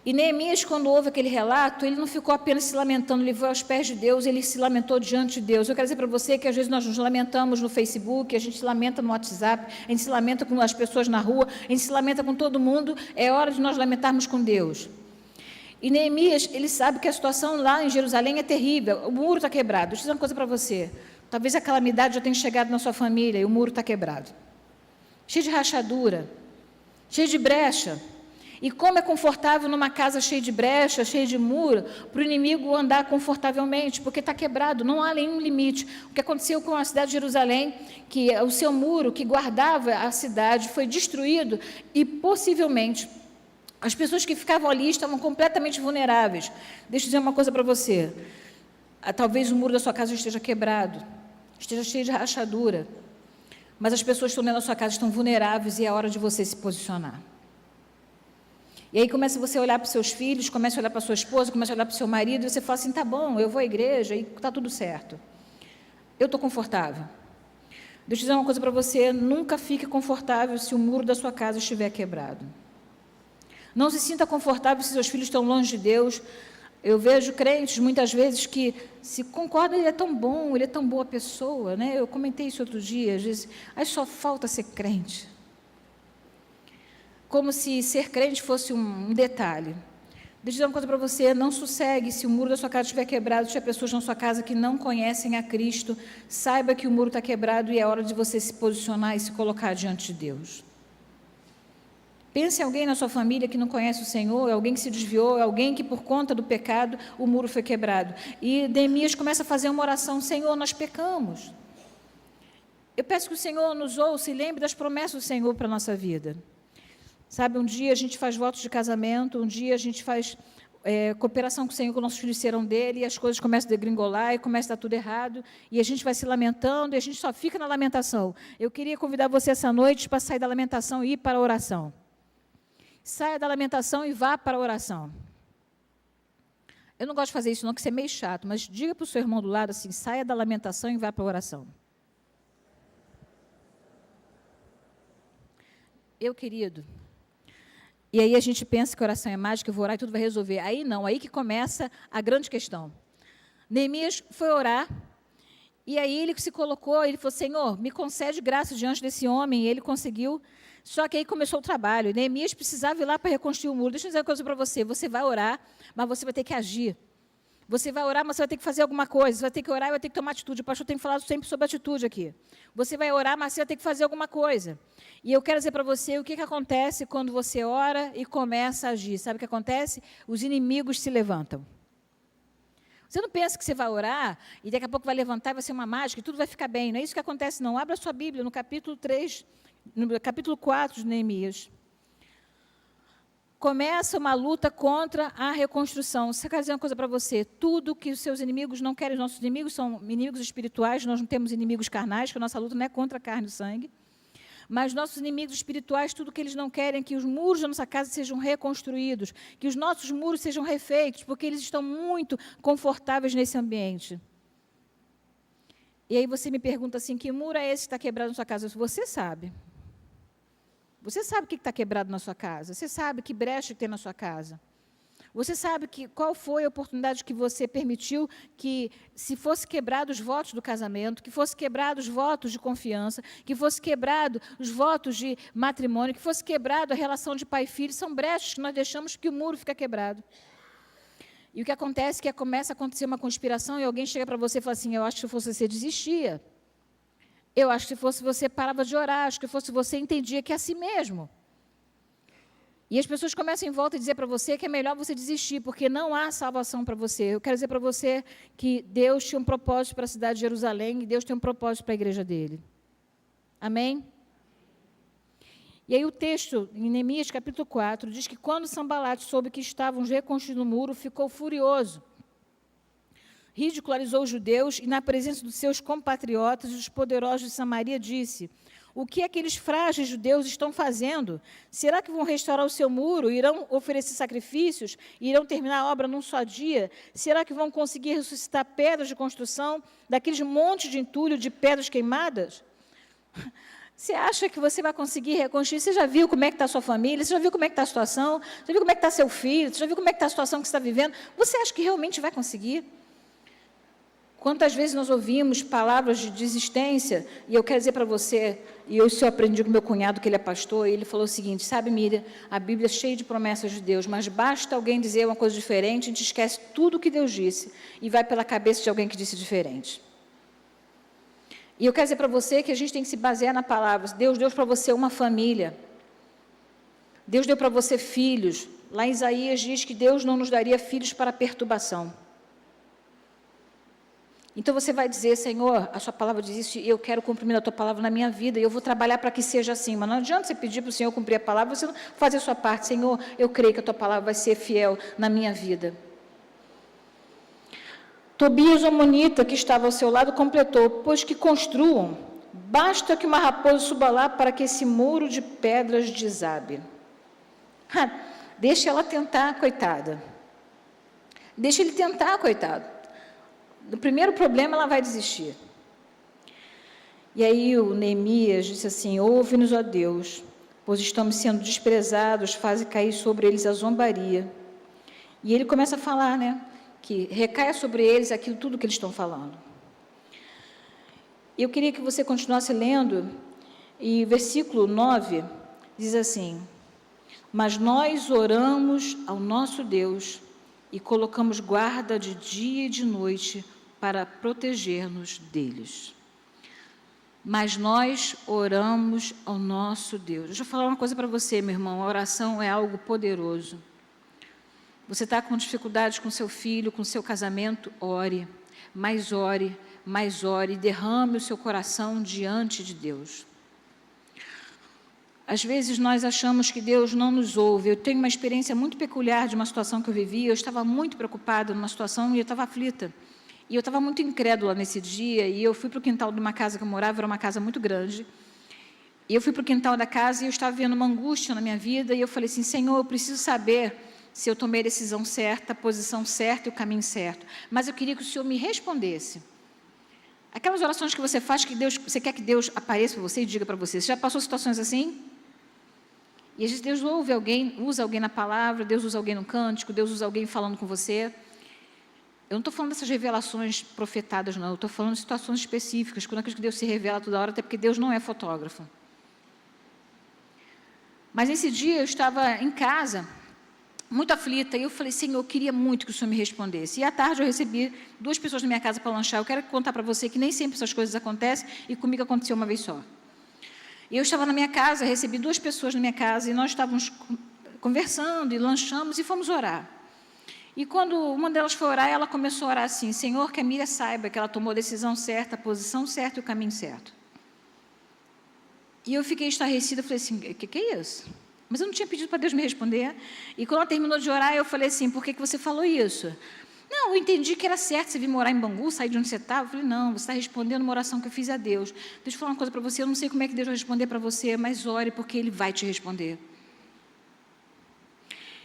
E Neemias, quando houve aquele relato, ele não ficou apenas se lamentando, ele foi aos pés de Deus, ele se lamentou diante de Deus. Eu quero dizer para você que às vezes nós nos lamentamos no Facebook, a gente se lamenta no WhatsApp, a gente se lamenta com as pessoas na rua, a gente se lamenta com todo mundo, é hora de nós lamentarmos com Deus. E Neemias, ele sabe que a situação lá em Jerusalém é terrível, o muro está quebrado. Deixa eu dizer uma coisa para você, talvez a calamidade já tenha chegado na sua família e o muro está quebrado. Cheio de rachadura, cheio de brecha. E como é confortável numa casa cheia de brecha, cheia de muro, para o inimigo andar confortavelmente, porque está quebrado, não há nenhum limite. O que aconteceu com a cidade de Jerusalém, que o seu muro que guardava a cidade foi destruído e possivelmente as pessoas que ficavam ali estavam completamente vulneráveis. Deixa eu dizer uma coisa para você, talvez o muro da sua casa esteja quebrado, esteja cheio de rachadura, mas as pessoas que estão dentro da sua casa estão vulneráveis e é hora de você se posicionar. E aí começa você a olhar para os seus filhos, começa a olhar para a sua esposa, começa a olhar para o seu marido, e você fala assim, tá bom, eu vou à igreja e está tudo certo. Eu estou confortável. Deixa eu dizer uma coisa para você, nunca fique confortável se o muro da sua casa estiver quebrado. Não se sinta confortável se seus filhos estão longe de Deus. Eu vejo crentes, muitas vezes, que se concordam, ele é tão bom, ele é tão boa pessoa, né? Eu comentei isso outro dia, às vezes, aí só falta ser crente. Como se ser crente fosse um detalhe. Deixa eu dizer uma coisa para você, não sossegue, se o muro da sua casa estiver quebrado, se tiver pessoas na sua casa que não conhecem a Cristo, saiba que o muro está quebrado e é hora de você se posicionar e se colocar diante de Deus. Pense em alguém na sua família que não conhece o Senhor, alguém que se desviou, alguém que por conta do pecado o muro foi quebrado. E Neemias começa a fazer uma oração: Senhor, nós pecamos. Eu peço que o Senhor nos ouça e lembre das promessas do Senhor para a nossa vida. Sabe, um dia a gente faz votos de casamento, um dia a gente faz cooperação com o Senhor, que nossos filhos serão dele, e as coisas começam a degringolar e começa a dar tudo errado, e a gente vai se lamentando, e a gente só fica na lamentação. Eu queria convidar você essa noite para sair da lamentação e ir para a oração. Saia da lamentação e vá para a oração. Eu não gosto de fazer isso não, que isso é meio chato, mas diga para o seu irmão do lado assim: saia da lamentação e vá para a oração. Querido, e aí a gente pensa que oração é mágica, eu vou orar e tudo vai resolver. Aí não, aí que começa a grande questão. Neemias foi orar, e aí ele se colocou, ele falou: Senhor, me concede graça diante desse homem, e ele conseguiu. Só que aí começou o trabalho. Neemias precisava ir lá para reconstruir o muro. Deixa eu dizer uma coisa para você: você vai orar, mas você vai ter que agir. Você vai orar, mas você vai ter que fazer alguma coisa. Você vai ter que orar e vai ter que tomar atitude. O pastor tem falado sempre sobre atitude aqui. Você vai orar, mas você vai ter que fazer alguma coisa. E eu quero dizer para você o que acontece quando você ora e começa a agir. Sabe o que acontece? Os inimigos se levantam. Você não pensa que você vai orar e daqui a pouco vai levantar e vai ser uma mágica e tudo vai ficar bem. Não é isso que acontece, não. Abra a sua Bíblia no capítulo 3, no capítulo 4 de Neemias. Começa uma luta contra a reconstrução. Você quer dizer uma coisa para você: tudo que os seus inimigos não querem, os nossos inimigos são inimigos espirituais, nós não temos inimigos carnais, que a nossa luta não é contra a carne e o sangue, mas nossos inimigos espirituais, tudo que eles não querem é que os muros da nossa casa sejam reconstruídos, que os nossos muros sejam refeitos, porque eles estão muito confortáveis nesse ambiente. E aí você me pergunta assim: que muro é esse que está quebrado na sua casa? Você sabe. Você sabe o que está quebrado na sua casa. Você sabe que brecha que tem na sua casa. Você sabe qual foi a oportunidade que você permitiu que se fosse quebrado os votos do casamento, que fosse quebrado os votos de confiança, que fosse quebrado os votos de matrimônio, que fosse quebrado a relação de pai e filho. São brechas que nós deixamos que o muro fica quebrado. E o que acontece é que começa a acontecer uma conspiração e alguém chega para você e fala assim: eu acho que se fosse você, desistia. Eu acho que se fosse você, parava de orar. Acho que se fosse você, entendia que é assim mesmo. E as pessoas começam em volta a dizer para você que é melhor você desistir, porque não há salvação para você. Eu quero dizer para você que Deus tinha um propósito para a cidade de Jerusalém e Deus tem um propósito para a igreja dele. Amém? E aí o texto, em Neemias capítulo 4, diz que quando Sanbalate soube que estavam reconstruindo o muro, ficou furioso. Ridicularizou os judeus e, na presença dos seus compatriotas, os poderosos de Samaria, disse: o que aqueles frágeis judeus estão fazendo? Será que vão restaurar o seu muro? Irão oferecer sacrifícios? Irão terminar a obra num só dia? Será que vão conseguir ressuscitar pedras de construção daqueles montes de entulho de pedras queimadas? Você acha que você vai conseguir reconstruir? Você já viu como é que está a sua família? Você já viu como é que está a situação? Você já viu como é que está seu filho? Você já viu como é que está a situação que você está vivendo? Você acha que realmente vai conseguir? Quantas vezes nós ouvimos palavras de desistência, e eu quero dizer para você, e isso eu aprendi com meu cunhado, que ele é pastor, e ele falou o seguinte: sabe, Miriam, a Bíblia é cheia de promessas de Deus, mas basta alguém dizer uma coisa diferente, a gente esquece tudo o que Deus disse, e vai pela cabeça de alguém que disse diferente. E eu quero dizer para você que a gente tem que se basear na palavra. Deus deu para você uma família, Deus deu para você filhos. Lá em Isaías diz que Deus não nos daria filhos para perturbação. Então você vai dizer: Senhor, a sua palavra diz isso, e eu quero cumprir a tua palavra na minha vida, e eu vou trabalhar para que seja assim. Mas não adianta você pedir para o Senhor cumprir a palavra, você não fazer a sua parte. Senhor, eu creio que a tua palavra vai ser fiel na minha vida. Tobias, o amonita, que estava ao seu lado, completou: pois que construam, basta que uma raposa suba lá para que esse muro de pedras desabe. Deixa ela tentar, coitada. Deixa ele tentar, coitado. No primeiro problema, ela vai desistir. E aí o Neemias disse assim: ouve-nos, ó Deus, pois estamos sendo desprezados, faze cair sobre eles a zombaria. E ele começa a falar, né, que recaia sobre eles aquilo tudo que eles estão falando. Eu queria que você continuasse lendo, e versículo 9 diz assim: Mas nós oramos ao nosso Deus e colocamos guarda de dia e de noite para proteger-nos deles. Mas nós oramos ao nosso Deus. Deixa eu falar uma coisa para você, meu irmão. A oração é algo poderoso. Você está com dificuldades com seu filho, com seu casamento? Ore, mais ore, mais ore. Derrame o seu coração diante de Deus. Às vezes nós achamos que Deus não nos ouve. Eu tenho uma experiência muito peculiar de uma situação que eu vivi. Eu estava muito preocupada numa situação e eu estava aflita. E eu estava muito incrédula nesse dia, e eu fui para o quintal de uma casa que eu morava, era uma casa muito grande. E eu fui para o quintal da casa e eu estava vendo uma angústia na minha vida, e eu falei assim, Senhor, eu preciso saber se eu tomei a decisão certa, a posição certa e o caminho certo. Mas eu queria que o Senhor me respondesse. Aquelas orações que você faz, que Deus, você quer que Deus apareça para você e diga para você. Você já passou situações assim? E às vezes Deus ouve alguém, usa alguém na palavra, Deus usa alguém no cântico, Deus usa alguém falando com você. Eu não estou falando dessas revelações profetadas, não. Eu estou falando de situações específicas, quando aquilo que Deus se revela toda hora, até porque Deus não é fotógrafo. Mas nesse dia eu estava em casa, muito aflita, e eu falei, Senhor, eu queria muito que o Senhor me respondesse. E à tarde eu recebi 2 pessoas na minha casa para lanchar. Eu quero contar para você que nem sempre essas coisas acontecem, e comigo aconteceu uma vez só. E eu estava na minha casa, recebi 2 pessoas na minha casa, e nós estávamos conversando, e lanchamos, e fomos orar. E quando uma delas foi orar, ela começou a orar assim, Senhor, que a Miriam saiba que ela tomou a decisão certa, a posição certa e o caminho certo. E eu fiquei estarrecida, falei assim, o que é isso? Mas eu não tinha pedido para Deus me responder. E quando ela terminou de orar, eu falei assim, por que você falou isso? Não, eu entendi que era certo você vir morar em Bangu, sair de onde você estava. Eu falei, não, você está respondendo uma oração que eu fiz a Deus. Deixa eu falar uma coisa para você, eu não sei como é que Deus vai responder para você, mas ore, porque Ele vai te responder.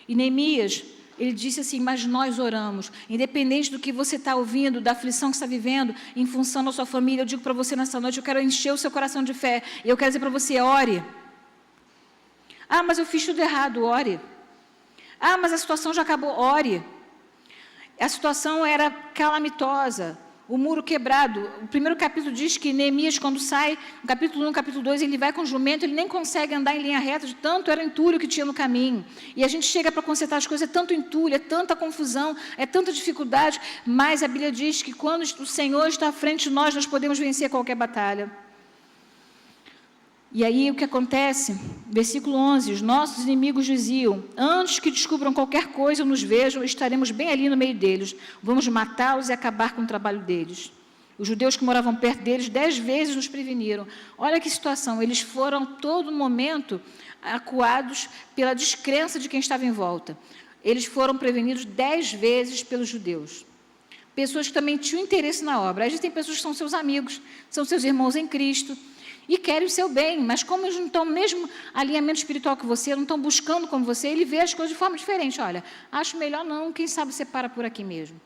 E Neemias, ele disse assim, mas nós oramos, independente do que você está ouvindo, da aflição que está vivendo, em função da sua família, eu digo para você nessa noite, eu quero encher o seu coração de fé, e eu quero dizer para você, ore. Ah, mas eu fiz tudo errado, ore. Ah, mas a situação já acabou, ore. A situação era calamitosa, o muro quebrado. O primeiro capítulo diz que Neemias, quando sai, no capítulo 1, capítulo 2, ele vai com o jumento, ele nem consegue andar em linha reta, de tanto era entulho que tinha no caminho. E a gente chega para consertar as coisas, é tanto entulho, é tanta confusão, é tanta dificuldade, mas a Bíblia diz que quando o Senhor está à frente de nós, nós podemos vencer qualquer batalha. E aí o que acontece? Versículo 11, os nossos inimigos diziam, antes que descubram qualquer coisa ou nos vejam, estaremos bem ali no meio deles, vamos matá-los e acabar com o trabalho deles. Os judeus que moravam perto deles 10 vezes nos preveniram. Olha que situação, eles foram a todo momento acuados pela descrença de quem estava em volta. Eles foram prevenidos 10 vezes pelos judeus. Pessoas que também tinham interesse na obra. Às vezes tem pessoas que são seus amigos, são seus irmãos em Cristo, e querem o seu bem, mas como eles não estão no mesmo alinhamento espiritual que você, não estão buscando como você, ele vê as coisas de forma diferente. Olha, acho melhor não, quem sabe você para por aqui mesmo.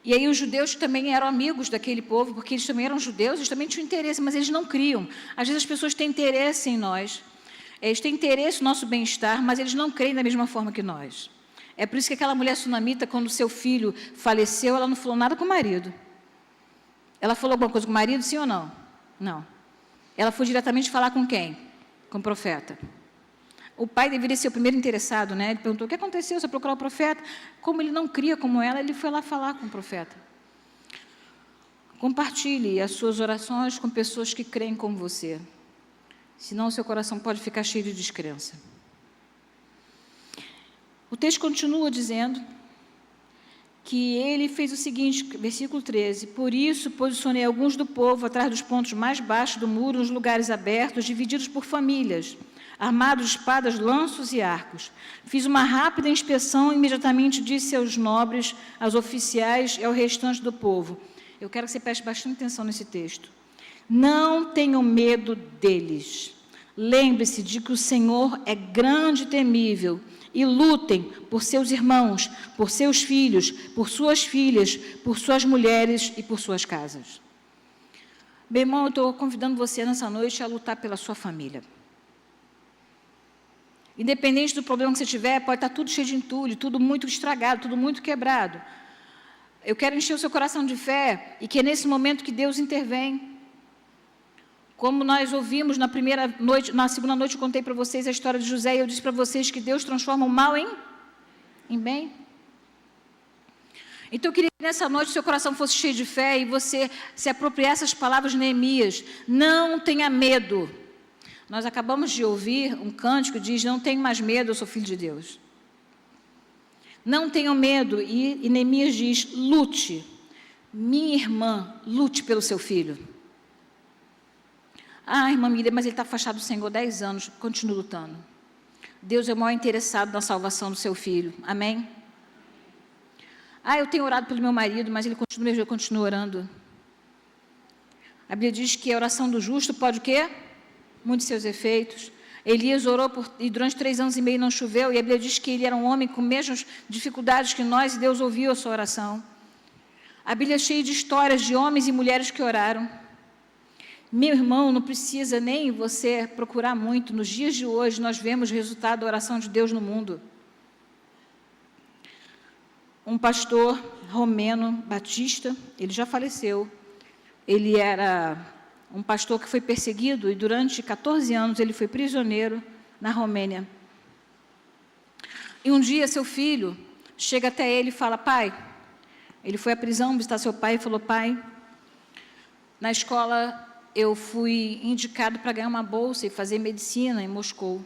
E aí os judeus também eram amigos daquele povo, porque eles também eram judeus, eles também tinham interesse, mas eles não criam. Às vezes as pessoas têm interesse em nós, eles têm interesse no nosso bem-estar, mas eles não creem da mesma forma que nós. É por isso que aquela mulher sunamita, quando seu filho faleceu, ela não falou nada com o marido. Ela falou alguma coisa com o marido, sim ou não? Não. Ela foi diretamente falar com quem? Com o profeta. O pai deveria ser o primeiro interessado, né? Ele perguntou, o que aconteceu? Você procurar o profeta? Como ele não cria como ela, ele foi lá falar com o profeta. Compartilhe as suas orações com pessoas que creem como você. Senão o seu coração pode ficar cheio de descrença. O texto continua dizendo que ele fez o seguinte, versículo 13, por isso posicionei alguns do povo atrás dos pontos mais baixos do muro, nos lugares abertos, divididos por famílias, armados de espadas, lanços e arcos. Fiz uma rápida inspeção e imediatamente disse aos nobres, aos oficiais e ao restante do povo. Eu quero que você preste bastante atenção nesse texto. Não tenham medo deles. Lembre-se de que o Senhor é grande e temível, e lutem por seus irmãos, por seus filhos, por suas filhas, por suas mulheres e por suas casas. Meu irmão, eu estou convidando você nessa noite a lutar pela sua família. Independente do problema que você tiver, pode estar tudo cheio de entulho, tudo muito estragado, tudo muito quebrado. Eu quero encher o seu coração de fé e que é nesse momento que Deus intervém. Como nós ouvimos na primeira noite, na segunda noite eu contei para vocês a história de José, e eu disse para vocês que Deus transforma o mal em bem. Então eu queria que nessa noite seu coração fosse cheio de fé e você se apropriasse as palavras de Neemias. Não tenha medo. Nós acabamos de ouvir um cântico que diz: não tenho mais medo, eu sou filho de Deus. Não tenham medo. E Neemias diz: lute. Minha irmã, lute pelo seu filho. Ah, irmã Miriam, mas ele está afastado do Senhor 10 anos. Continue lutando. Deus é o maior interessado na salvação do seu filho. Amém? Ah, eu tenho orado pelo meu marido, mas ele continua orando. A Bíblia diz que a oração do justo pode o quê? Muitos seus efeitos. Elias orou e durante 3 anos e meio não choveu, e a Bíblia diz que ele era um homem com mesmas dificuldades que nós, e Deus ouviu a sua oração. A Bíblia é cheia de histórias de homens e mulheres que oraram. Meu irmão, não precisa nem você procurar muito. Nos dias de hoje, nós vemos o resultado da oração de Deus no mundo. Um pastor romeno, batista, ele já faleceu. Ele era um pastor que foi perseguido e durante 14 anos ele foi prisioneiro na Romênia. E um dia seu filho chega até ele e fala: pai, ele foi à prisão visitar seu pai e falou: pai, na escola eu fui indicado para ganhar uma bolsa e fazer medicina em Moscou.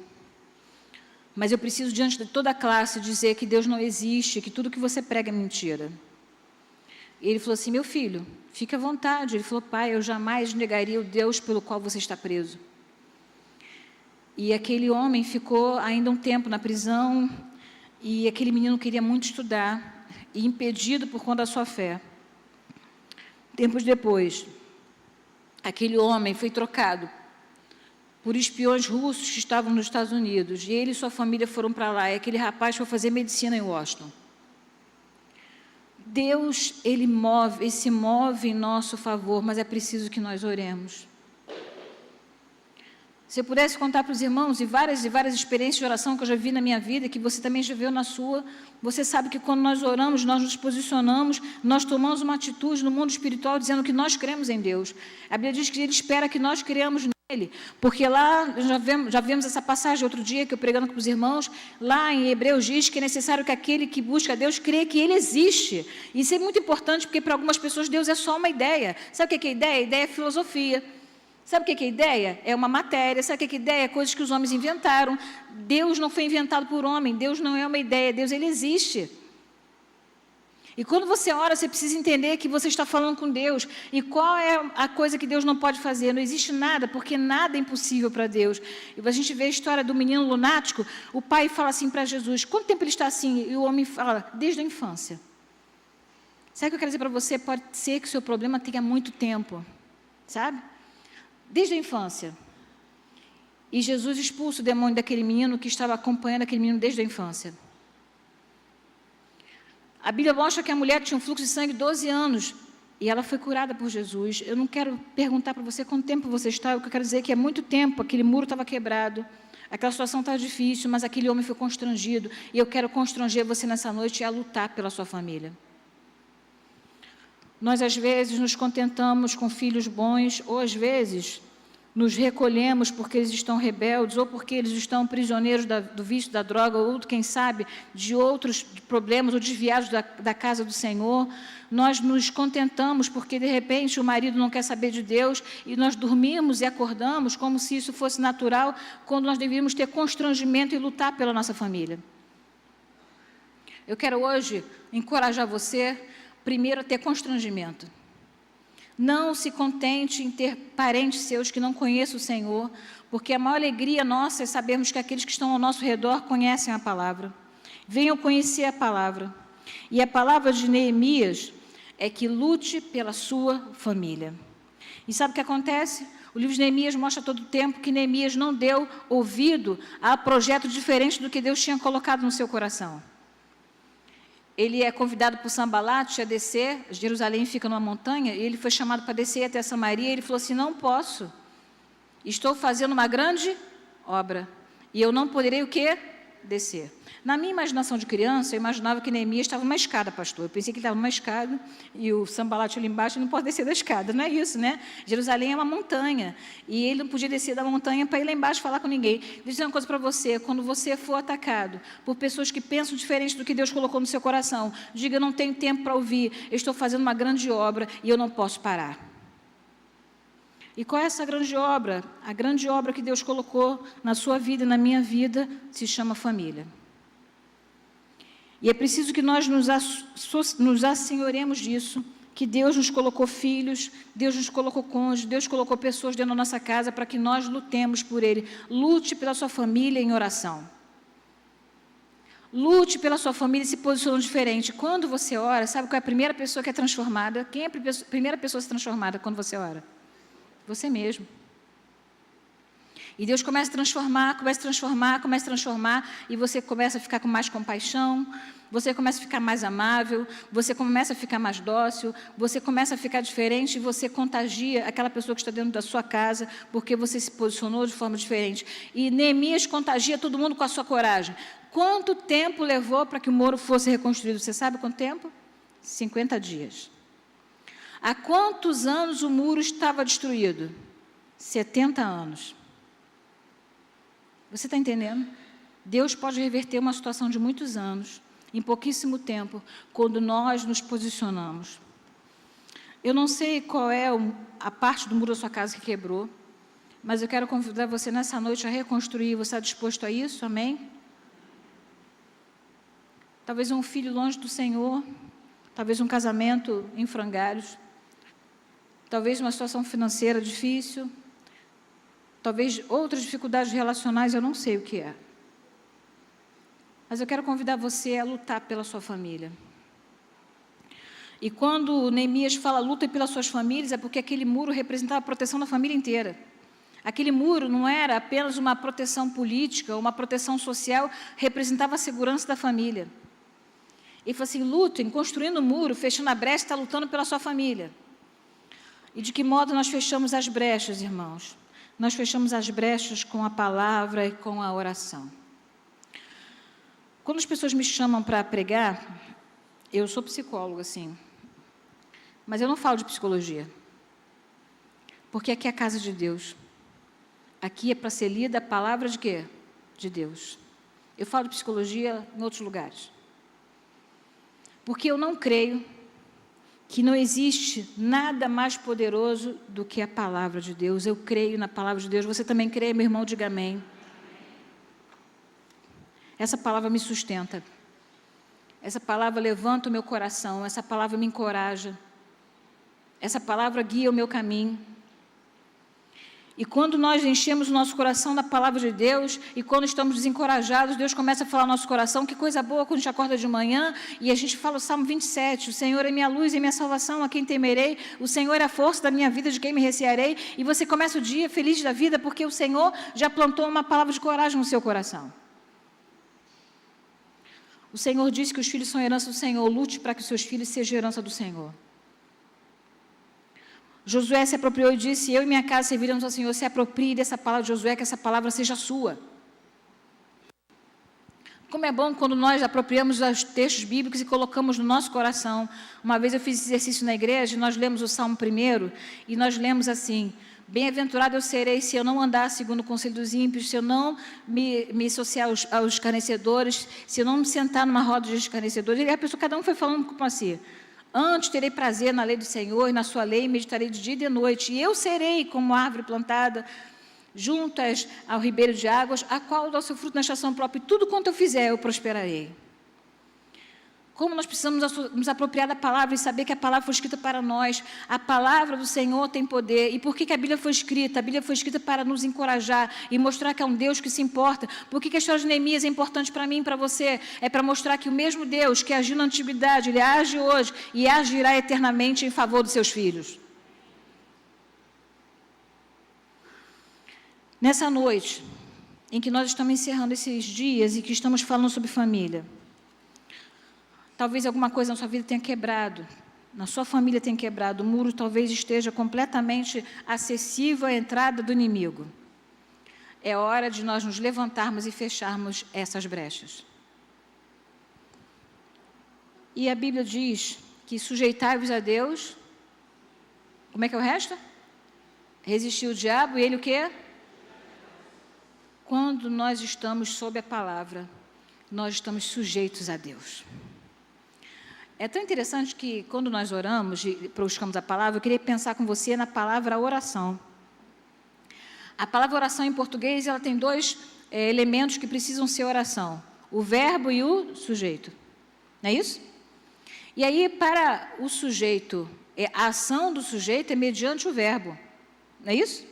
Mas eu preciso, diante de toda a classe, dizer que Deus não existe, que tudo que você prega é mentira. E ele falou assim: meu filho, fique à vontade. Ele falou: pai, eu jamais negaria o Deus pelo qual você está preso. E aquele homem ficou ainda um tempo na prisão, e aquele menino queria muito estudar, e impedido por conta da sua fé. Tempos depois, aquele homem foi trocado por espiões russos que estavam nos Estados Unidos, e ele e sua família foram para lá, e aquele rapaz foi fazer medicina em Washington. Deus, ele se move em nosso favor, mas é preciso que nós oremos. Se eu pudesse contar para os irmãos e várias experiências de oração que eu já vi na minha vida, que você também já viu na sua, você sabe que quando nós oramos, nós nos posicionamos, nós tomamos uma atitude no mundo espiritual dizendo que nós cremos em Deus. A Bíblia diz que Ele espera que nós creamos nele, porque lá, já vimos essa passagem outro dia que eu pregando com os irmãos, lá em Hebreus diz que é necessário que aquele que busca Deus creia que Ele existe. Isso é muito importante, porque para algumas pessoas Deus é só uma ideia. Sabe o que é ideia? A ideia é filosofia. Sabe o que é ideia? É uma matéria. Sabe o que é ideia? É coisas que os homens inventaram. Deus não foi inventado por homem. Deus não é uma ideia. Deus, Ele existe. E quando você ora, você precisa entender que você está falando com Deus. E qual é a coisa que Deus não pode fazer? Não existe nada, porque nada é impossível para Deus. E a gente vê a história do menino lunático. O pai fala assim para Jesus: quanto tempo ele está assim? E o homem fala: desde a infância. Sabe o que eu quero dizer para você? Pode ser que o seu problema tenha muito tempo. Sabe? Desde a infância. E Jesus expulsa o demônio daquele menino que estava acompanhando aquele menino desde a infância. A Bíblia mostra que a mulher tinha um fluxo de sangue de 12 anos e ela foi curada por Jesus. Eu não quero perguntar para você quanto tempo você está, o que eu quero dizer é que há muito tempo aquele muro estava quebrado, aquela situação estava difícil, mas aquele homem foi constrangido. E eu quero constranger você nessa noite a lutar pela sua família. Nós, às vezes, nos contentamos com filhos bons, ou, às vezes, nos recolhemos porque eles estão rebeldes, ou porque eles estão prisioneiros do vício da droga, ou, quem sabe, de outros problemas, ou desviados da casa do Senhor. Nós nos contentamos porque, de repente, o marido não quer saber de Deus, e nós dormimos e acordamos como se isso fosse natural, quando nós deveríamos ter constrangimento e lutar pela nossa família. Eu quero hoje encorajar você, primeiro, a ter constrangimento. Não se contente em ter parentes seus que não conheçam o Senhor, porque a maior alegria nossa é sabermos que aqueles que estão ao nosso redor conhecem a palavra. Venham conhecer a palavra. E a palavra de Neemias é que lute pela sua família. E sabe o que acontece? O livro de Neemias mostra todo o tempo que Neemias não deu ouvido a projeto diferente do que Deus tinha colocado no seu coração. Ele é convidado por Sambalate a descer, Jerusalém fica numa montanha, e ele foi chamado para descer até Samaria, e ele falou assim: não posso, estou fazendo uma grande obra, e eu não poderei o quê? descer. Na minha imaginação de criança, eu imaginava que Neemias estava numa escada, pastor. Eu pensei que ele estava numa escada e o Sambalat ali embaixo não pode descer da escada. Não é isso, né? Jerusalém é uma montanha e ele não podia descer da montanha para ir lá embaixo falar com ninguém. Deixa eu dizer uma coisa para você: quando você for atacado por pessoas que pensam diferente do que Deus colocou no seu coração, diga: eu não tenho tempo para ouvir, eu estou fazendo uma grande obra e eu não posso parar. E qual é essa grande obra? A grande obra que Deus colocou na sua vida e na minha vida se chama família. E é preciso que nós nos assenhoremos disso, que Deus nos colocou filhos, Deus nos colocou cônjuges, Deus colocou pessoas dentro da nossa casa para que nós lutemos por Ele. Lute pela sua família em oração. Lute pela sua família e se posicionando diferente. Quando você ora, sabe qual é a primeira pessoa que é transformada? Quem é a primeira pessoa a ser transformada quando você ora? Você mesmo. E Deus começa a transformar, e você começa a ficar com mais compaixão, você começa a ficar mais amável, você começa a ficar mais dócil, você começa a ficar diferente e você contagia aquela pessoa que está dentro da sua casa, porque você se posicionou de forma diferente. E Neemias contagia todo mundo com a sua coragem. Quanto tempo levou para que o muro fosse reconstruído? Você sabe quanto tempo? 50 dias. Há quantos anos o muro estava destruído? 70 anos. Você está entendendo? Deus pode reverter uma situação de muitos anos, em pouquíssimo tempo, quando nós nos posicionamos. Eu não sei qual é a parte do muro da sua casa que quebrou, mas eu quero convidar você nessa noite a reconstruir. Você está disposto a isso? Amém? Talvez um filho longe do Senhor, talvez um casamento em frangalhos, talvez uma situação financeira difícil, talvez outras dificuldades relacionais, eu não sei o que é. Mas eu quero convidar você a lutar pela sua família. E quando Neemias fala luta pelas suas famílias, é porque aquele muro representava a proteção da família inteira. Aquele muro não era apenas uma proteção política, uma proteção social, representava a segurança da família. Ele falou assim: lutem, construindo o muro, fechando a brecha, está lutando pela sua família. E de que modo nós fechamos as brechas, irmãos? Nós fechamos as brechas com a palavra e com a oração. Quando as pessoas me chamam para pregar, eu sou psicóloga, sim, mas eu não falo de psicologia, porque aqui é a casa de Deus. Aqui é para ser lida a palavra de quê? De Deus. Eu falo de psicologia em outros lugares, porque eu não creio que não existe nada mais poderoso do que a palavra de Deus. Eu creio na palavra de Deus. Você também crê, meu irmão? Diga amém. Essa palavra me sustenta. Essa palavra levanta o meu coração. Essa palavra me encoraja. Essa palavra guia o meu caminho. E quando nós enchemos o nosso coração da palavra de Deus, e quando estamos desencorajados, Deus começa a falar no nosso coração. Que coisa boa quando a gente acorda de manhã e a gente fala o Salmo 27, o Senhor é minha luz e minha salvação, a quem temerei, o Senhor é a força da minha vida, de quem me recearei, e você começa o dia feliz da vida, porque o Senhor já plantou uma palavra de coragem no seu coração. O Senhor disse que os filhos são herança do Senhor. Lute para que os seus filhos sejam herança do Senhor. Josué se apropriou e disse: eu e minha casa serviremos ao Senhor. Se aproprie dessa palavra de Josué, que essa palavra seja sua. Como é bom quando nós apropriamos os textos bíblicos e colocamos no nosso coração. Uma vez eu fiz esse exercício na igreja, e nós lemos o Salmo 1, e nós lemos assim: bem-aventurado eu serei se eu não andar segundo o conselho dos ímpios, se eu não me associar aos escarnecedores, se eu não me sentar numa roda de escarnecedores. E a pessoa, cada um foi falando como assim: antes terei prazer na lei do Senhor, e na sua lei meditarei de dia e de noite, e eu serei como árvore plantada junto ao ribeiro de águas, a qual dá o seu fruto na estação própria, e tudo quanto eu fizer eu prosperarei. Como nós precisamos nos apropriar da palavra e saber que a palavra foi escrita para nós. A palavra do Senhor tem poder. E por que a Bíblia foi escrita? A Bíblia foi escrita para nos encorajar e mostrar que é um Deus que se importa. Por que a história de Neemias é importante para mim e para você? É para mostrar que o mesmo Deus que agiu na antiguidade, Ele age hoje e agirá eternamente em favor dos seus filhos. Nessa noite, em que nós estamos encerrando esses dias e que estamos falando sobre família, talvez alguma coisa na sua vida tenha quebrado, na sua família tenha quebrado, o muro talvez esteja completamente acessível à entrada do inimigo. é hora de nós nos levantarmos e fecharmos essas brechas. E a Bíblia diz que sujeitai-vos a Deus. Como é que é o resto? Resistir o diabo e ele o quê? Quando nós estamos sob a palavra, nós estamos sujeitos a Deus. É tão interessante que quando nós oramos e buscamos a palavra, eu queria pensar com você na palavra oração. A palavra oração em português, ela tem dois elementos que precisam ser oração: o verbo e o sujeito. Não é isso? E aí, para o sujeito, a ação do sujeito é mediante o verbo. Não é isso?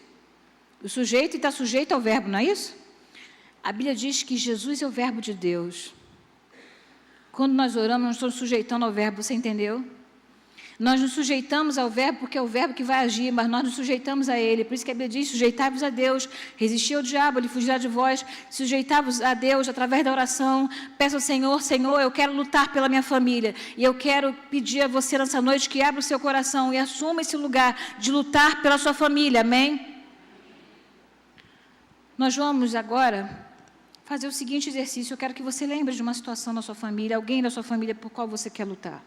O sujeito está sujeito ao verbo, não é isso? A Bíblia diz que Jesus é o verbo de Deus. Quando nós oramos, nós estamos sujeitando ao verbo, você entendeu? Nós nos sujeitamos ao verbo porque é o verbo que vai agir, mas nós nos sujeitamos a ele. Por isso que a Bíblia diz: sujeitai-vos a Deus, resisti ao diabo, ele fugirá de vós. Sujeitai-vos a Deus através da oração. Peça ao Senhor: Senhor, eu quero lutar pela minha família. E eu quero pedir a você nessa noite que abra o seu coração e assuma esse lugar de lutar pela sua família. Amém? Nós vamos agora fazer o seguinte exercício. Eu quero que você lembre de uma situação na sua família, alguém da sua família por qual você quer lutar.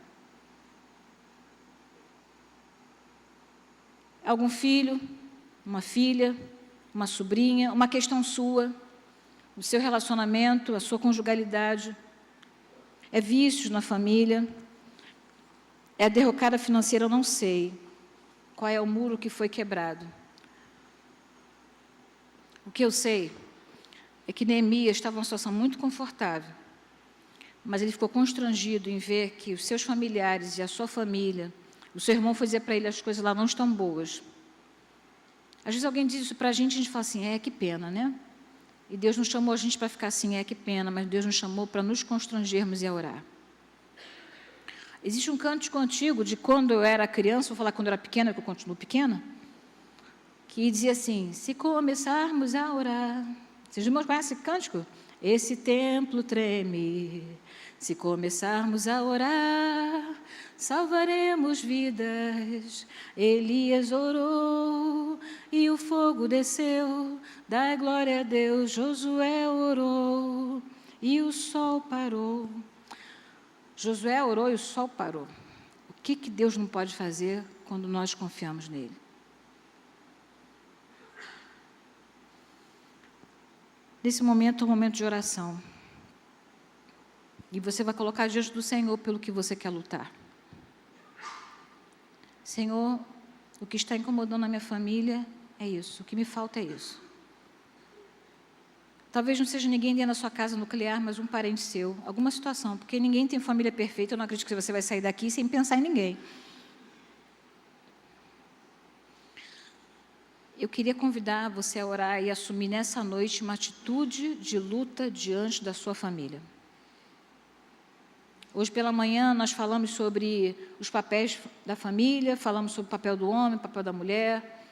Algum filho, uma filha, uma sobrinha, uma questão sua, o seu relacionamento, a sua conjugalidade, é vícios na família, é a derrocada financeira, eu não sei qual é o muro que foi quebrado. O que eu sei é que Neemias estava numa situação muito confortável, mas ele ficou constrangido em ver que os seus familiares e a sua família, o seu irmão foi dizer para ele: as coisas lá não estão boas. Às vezes alguém diz isso para a gente fala assim: que pena, né? E Deus não chamou a gente para ficar assim: que pena, mas Deus nos chamou para nos constrangermos e a orar. Existe um cântico antigo de quando eu era criança, vou falar quando eu era pequena, que eu continuo pequena, que dizia assim: se começarmos a orar. Vocês irmãos conhecem esse cântico? Esse templo treme, se começarmos a orar, salvaremos vidas. Elias orou e o fogo desceu, dá glória a Deus. Josué orou e o sol parou. Josué orou e o sol parou. O que Deus não pode fazer quando nós confiamos nele? Nesse momento é um momento de oração. E você vai colocar diante do Senhor pelo que você quer lutar. Senhor, o que está incomodando a minha família é isso. O que me falta é isso. Talvez não seja ninguém dentro da sua casa nuclear, mas um parente seu. Alguma situação, porque ninguém tem família perfeita. Eu não acredito que você vai sair daqui sem pensar em ninguém. Eu queria convidar você a orar e assumir nessa noite uma atitude de luta diante da sua família. Hoje pela manhã nós falamos sobre os papéis da família, falamos sobre o papel do homem, o papel da mulher.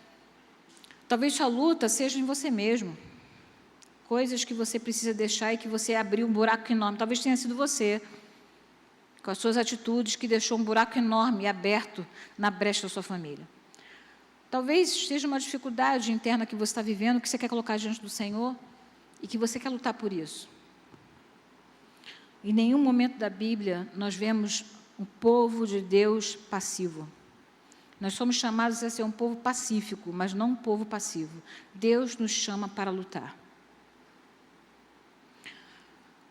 Talvez sua luta seja em você mesmo. Coisas que você precisa deixar e que você abriu um buraco enorme. Talvez tenha sido você, com as suas atitudes, que deixou um buraco enorme aberto na brecha da sua família. Talvez seja uma dificuldade interna que você está vivendo, que você quer colocar diante do Senhor e que você quer lutar por isso. Em nenhum momento da Bíblia nós vemos um povo de Deus passivo. Nós somos chamados a ser um povo pacífico, mas não um povo passivo. Deus nos chama para lutar.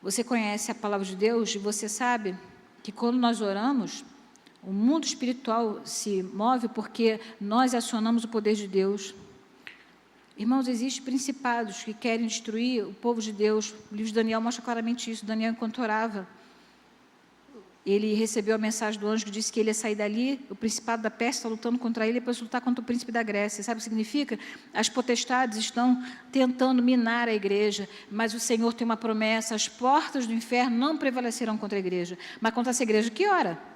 Você conhece a palavra de Deus e você sabe que quando nós oramos, o mundo espiritual se move porque nós acionamos o poder de Deus. Irmãos, existem principados que querem destruir o povo de Deus. O livro de Daniel mostra claramente isso. Daniel, enquanto orava, ele recebeu a mensagem do anjo que disse que ele ia sair dali. O principado da Pérsia está lutando contra ele, depois lutar contra o príncipe da Grécia. Sabe o que significa? As potestades estão tentando minar a igreja, mas o Senhor tem uma promessa: as portas do inferno não prevalecerão contra a igreja. Mas contra essa igreja que ora?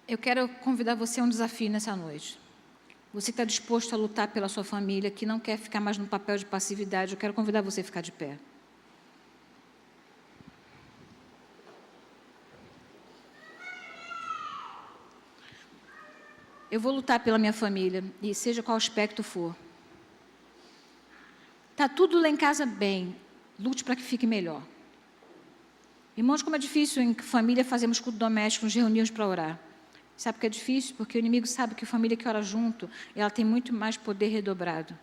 Eu quero convidar você a um desafio nessa noite. Você está disposto a lutar pela sua família, que não quer ficar mais no papel de passividade, eu quero convidar você a ficar de pé. Eu vou lutar pela minha família, e seja qual aspecto for. Está tudo lá em casa bem, lute para que fique melhor. Irmãos, como é difícil em família fazermos culto doméstico, nos reunirmos para orar. Sabe por que é difícil? Porque o inimigo sabe que a família que ora junto, ela tem muito mais poder redobrado.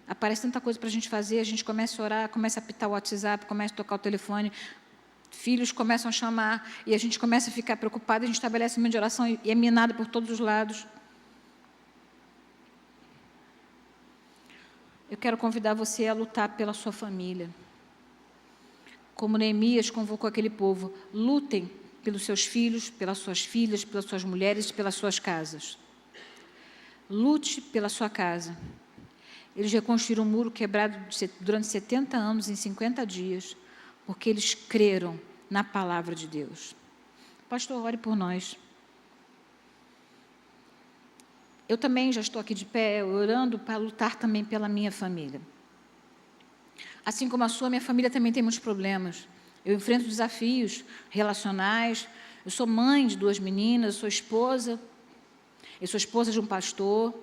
Aparece tanta coisa para a gente fazer, a gente começa a orar, começa a apitar o WhatsApp, começa a tocar o telefone, filhos começam a chamar, e a gente começa a ficar preocupado, a gente estabelece um momento de oração e é minado por todos os lados. Eu quero convidar você a lutar pela sua família. Como Neemias convocou aquele povo, lutem pelos seus filhos, pelas suas filhas, pelas suas mulheres, pelas suas casas. Lute pela sua casa. Eles reconstruíram um muro quebrado durante 70 anos, em 50 dias, porque eles creram na palavra de Deus. Pastor, ore por nós. Eu também já estou aqui de pé, orando para lutar também pela minha família. Assim como a sua, minha família também tem muitos problemas. Eu enfrento desafios relacionais. Eu sou mãe de 2 meninas, eu sou esposa de um pastor,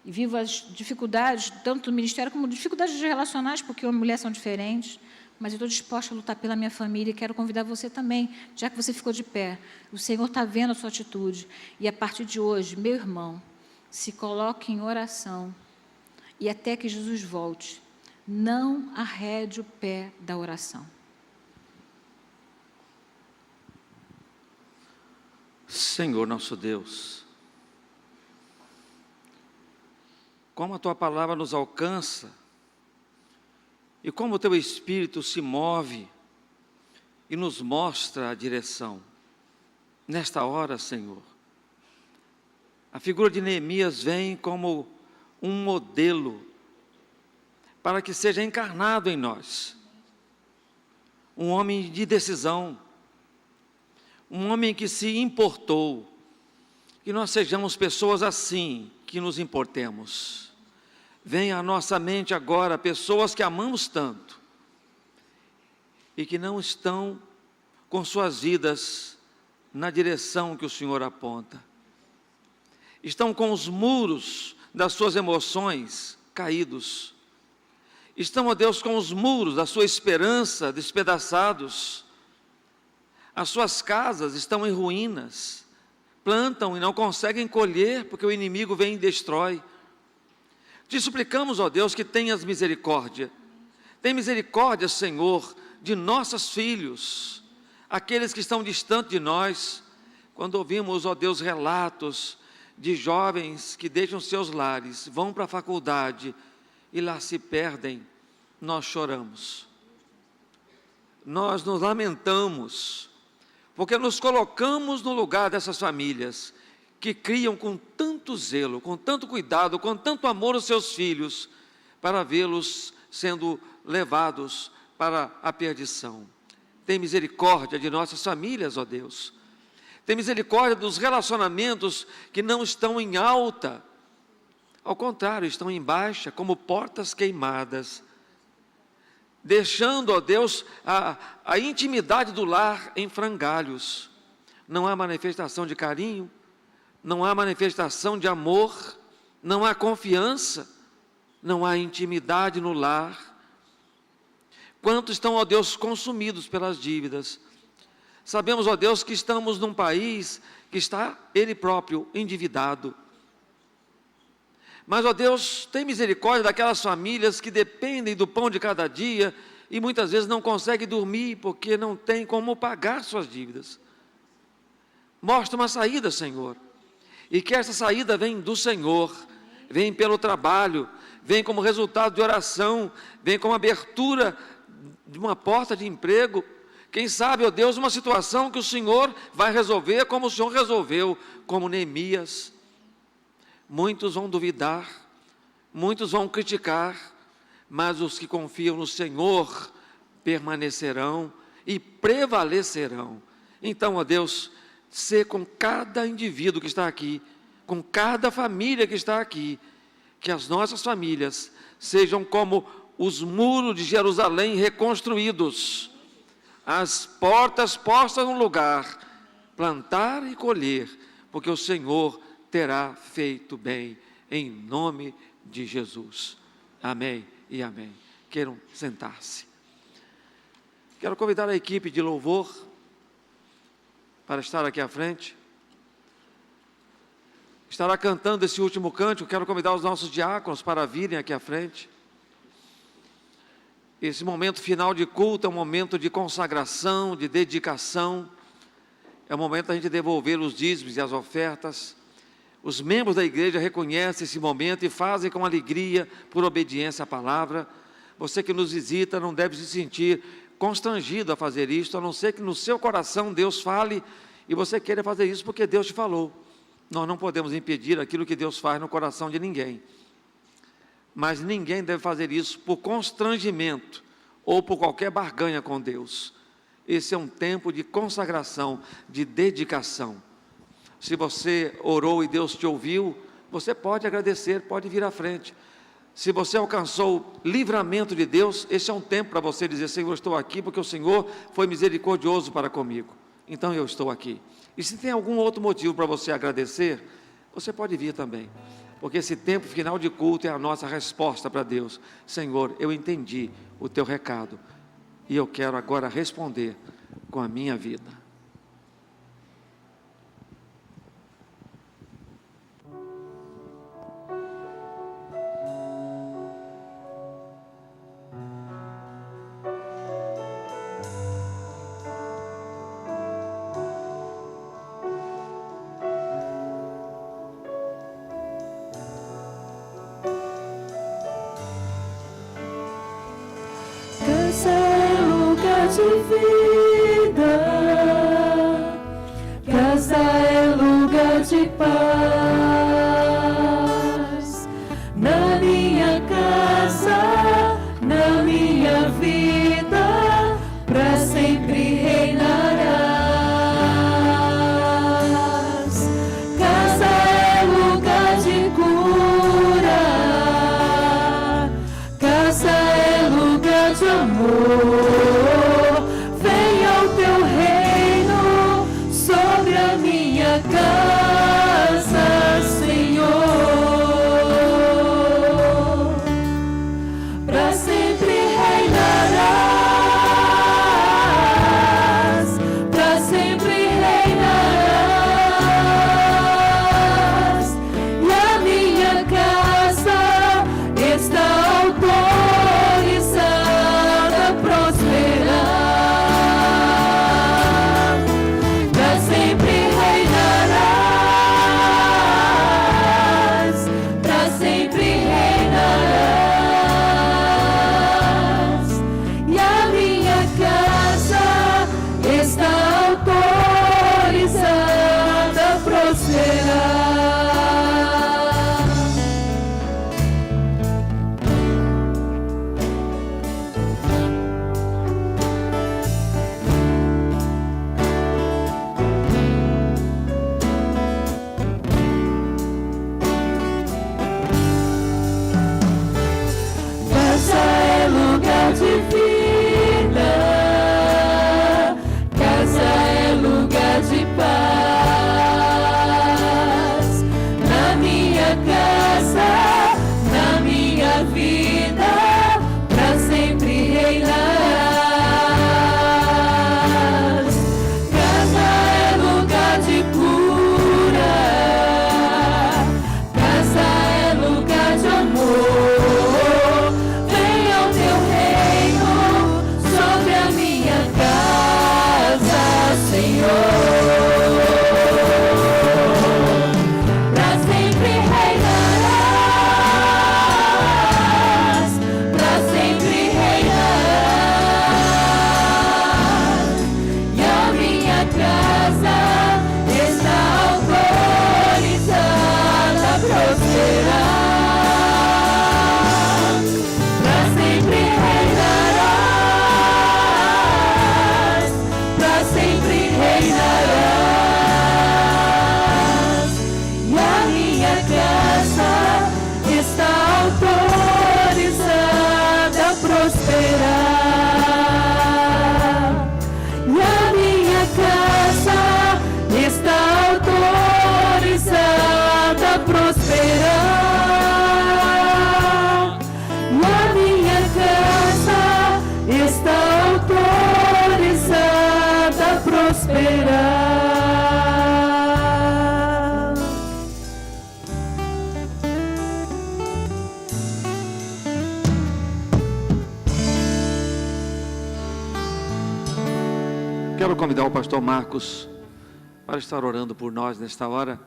e vivo as dificuldades, tanto do ministério como dificuldades relacionais, porque homem e mulher são diferentes, mas eu estou disposta a lutar pela minha família e quero convidar você também, já que você ficou de pé. O Senhor está vendo a sua atitude, e a partir de hoje, meu irmão, se coloque em oração, e até que Jesus volte, não arrede o pé da oração. Senhor nosso Deus, como a Tua palavra nos alcança, e como o Teu Espírito se move e nos mostra a direção. Nesta hora, Senhor, a figura de Neemias vem como um modelo para que seja encarnado em nós. Um homem de decisão, um homem que se importou, que nós sejamos pessoas assim, que nos importemos. Venha à nossa mente agora pessoas que amamos tanto e que não estão com suas vidas na direção que o Senhor aponta. Estão com os muros das suas emoções caídos. Estão, ó Deus, com os muros da sua esperança despedaçados. As suas casas estão em ruínas. Plantam e não conseguem colher, porque o inimigo vem e destrói. Te suplicamos, ó Deus, que tenhas misericórdia. Tem misericórdia, Senhor, de nossos filhos, aqueles que estão distantes de nós. Quando ouvimos, ó Deus, relatos de jovens que deixam seus lares, vão para a faculdade e lá se perdem, nós choramos. Nós nos lamentamos, porque nos colocamos no lugar dessas famílias que criam com tanto zelo, com tanto cuidado, com tanto amor os seus filhos, para vê-los sendo levados para a perdição. Tem misericórdia de nossas famílias, ó Deus. Tem misericórdia dos relacionamentos que não estão em alta, ao contrário, estão em baixa, como portas queimadas, deixando, ó Deus, a intimidade do lar em frangalhos. Não há manifestação de carinho, não há manifestação de amor, não há confiança, não há intimidade no lar. Quantos estão, ó Deus, consumidos pelas dívidas? Sabemos, ó Deus, que estamos num país que está, ele próprio, endividado. Mas, ó Deus, tem misericórdia daquelas famílias que dependem do pão de cada dia e muitas vezes não conseguem dormir porque não tem como pagar suas dívidas. Mostra uma saída, Senhor. E que essa saída vem do Senhor, vem pelo trabalho, vem como resultado de oração, vem como abertura de uma porta de emprego. Quem sabe, ó Deus, uma situação que o Senhor vai resolver como o Senhor resolveu, como Neemias. Muitos vão duvidar, muitos vão criticar, mas os que confiam no Senhor permanecerão e prevalecerão. Então, ó Deus, sê com cada indivíduo que está aqui, com cada família que está aqui, que as nossas famílias sejam como os muros de Jerusalém reconstruídos, as portas postas no lugar, plantar e colher, porque o Senhor terá feito bem, em nome de Jesus. Amém e amém. Queiram sentar-se. Quero convidar a equipe de louvor para estar aqui à frente. Estará cantando esse último cântico. Quero convidar os nossos diáconos para virem aqui à frente. Esse momento final de culto é um momento de consagração, de dedicação. É o momento da gente devolver os dízimos e as ofertas. Os membros da igreja reconhecem esse momento e fazem com alegria, por obediência à palavra. Você que nos visita não deve se sentir constrangido a fazer isto, a não ser que no seu coração Deus fale e você queira fazer isso porque Deus te falou. Nós não podemos impedir aquilo que Deus faz no coração de ninguém. Mas ninguém deve fazer isso por constrangimento ou por qualquer barganha com Deus. Esse é um tempo de consagração, de dedicação. Se você orou e Deus te ouviu, você pode agradecer, pode vir à frente. Se você alcançou livramento de Deus, esse é um tempo para você dizer: Senhor, estou aqui porque o Senhor foi misericordioso para comigo. Então eu estou aqui. E se tem algum outro motivo para você agradecer, você pode vir também. Porque esse tempo final de culto é a nossa resposta para Deus. Senhor, eu entendi o teu recado e eu quero agora responder com a minha vida. Casa é lugar de vida, casa é lugar de paz. Na minha casa, na minha vida, pra sempre reinarás. Casa é lugar de cura, casa é lugar de amor. Venha o teu reino sobre a minha casa, Senhor. Pra sempre reinarás, pra sempre reinarás. E a minha casa está autorizada a prosperar. Pra sempre reinarás, pra sempre reinarás. Quero convidar o pastor Marcos para estar orando por nós nesta hora.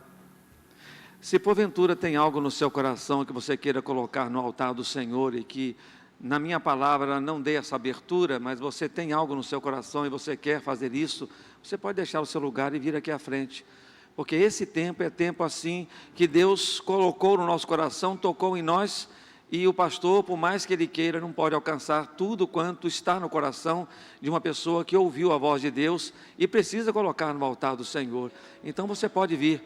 Se porventura tem algo no seu coração que você queira colocar no altar do Senhor e que na minha palavra não dê essa abertura, mas você tem algo no seu coração e você quer fazer isso, você pode deixar o seu lugar e vir aqui à frente. Porque esse tempo é tempo assim que Deus colocou no nosso coração, tocou em nós. E o pastor, por mais que ele queira, não pode alcançar tudo quanto está no coração de uma pessoa que ouviu a voz de Deus e precisa colocar no altar do Senhor. Então você pode vir,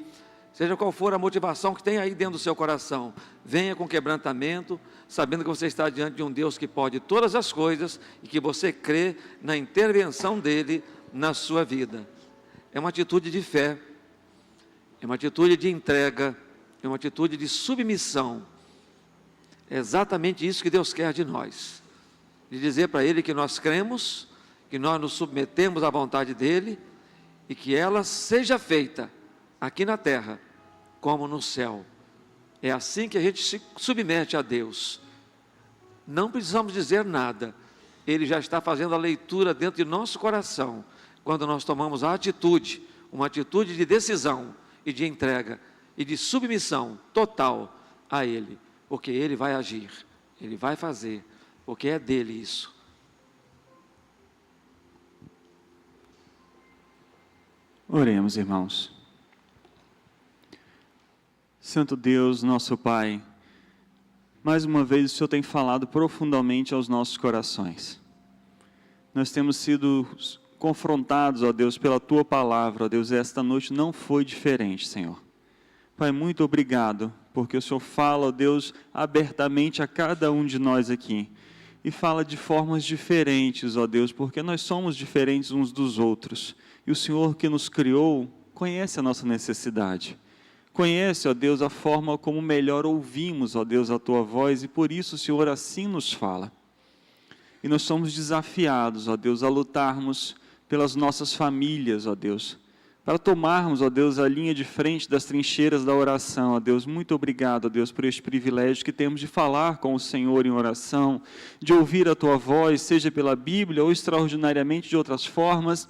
seja qual for a motivação que tem aí dentro do seu coração, venha com quebrantamento, sabendo que você está diante de um Deus que pode todas as coisas e que você crê na intervenção dele na sua vida. É uma atitude de fé, é uma atitude de entrega, é uma atitude de submissão. É exatamente isso que Deus quer de nós, de dizer para Ele que nós cremos, que nós nos submetemos à vontade dEle e que ela seja feita aqui na terra como no céu. É assim que a gente se submete a Deus. Não precisamos dizer nada, Ele já está fazendo a leitura dentro de nosso coração, quando nós tomamos a atitude, uma atitude de decisão e de entrega e de submissão total a Ele. Porque Ele vai agir, Ele vai fazer, porque é dele isso. Oremos, irmãos. Santo Deus, nosso Pai, mais uma vez o Senhor tem falado profundamente aos nossos corações. Nós temos sido confrontados, ó Deus, pela Tua palavra, ó Deus, e esta noite não foi diferente, Senhor. Pai, muito obrigado, porque o Senhor fala, ó Deus, abertamente a cada um de nós aqui. E fala de formas diferentes, ó Deus, porque nós somos diferentes uns dos outros. E o Senhor que nos criou, conhece a nossa necessidade. Conhece, ó Deus, a forma como melhor ouvimos, ó Deus, a Tua voz. E por isso o Senhor assim nos fala. E nós somos desafiados, ó Deus, a lutarmos pelas nossas famílias, ó Deus, para tomarmos, ó Deus, a linha de frente das trincheiras da oração, ó Deus. Muito obrigado, ó Deus, por este privilégio que temos de falar com o Senhor em oração, de ouvir a Tua voz, seja pela Bíblia ou extraordinariamente de outras formas,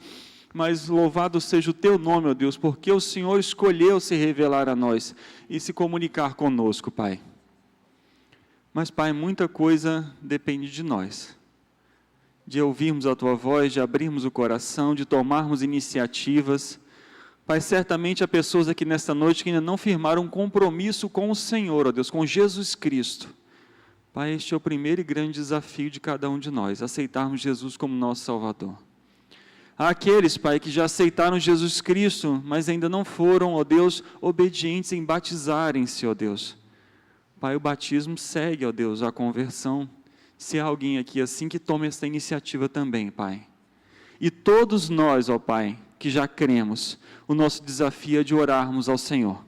mas louvado seja o Teu nome, ó Deus, porque o Senhor escolheu se revelar a nós e se comunicar conosco, Pai. Mas, Pai, muita coisa depende de nós, de ouvirmos a Tua voz, de abrirmos o coração, de tomarmos iniciativas. Pai, certamente há pessoas aqui nesta noite que ainda não firmaram um compromisso com o Senhor, ó Deus, com Jesus Cristo. Pai, este é o primeiro e grande desafio de cada um de nós, aceitarmos Jesus como nosso Salvador. Há aqueles, Pai, que já aceitaram Jesus Cristo, mas ainda não foram, ó Deus, obedientes em batizarem-se, ó Deus. Pai, o batismo segue, ó Deus, a conversão. Se há alguém aqui assim, que tome esta iniciativa também, Pai. E todos nós, ó Pai, que já cremos, o nosso desafio é de orarmos ao Senhor,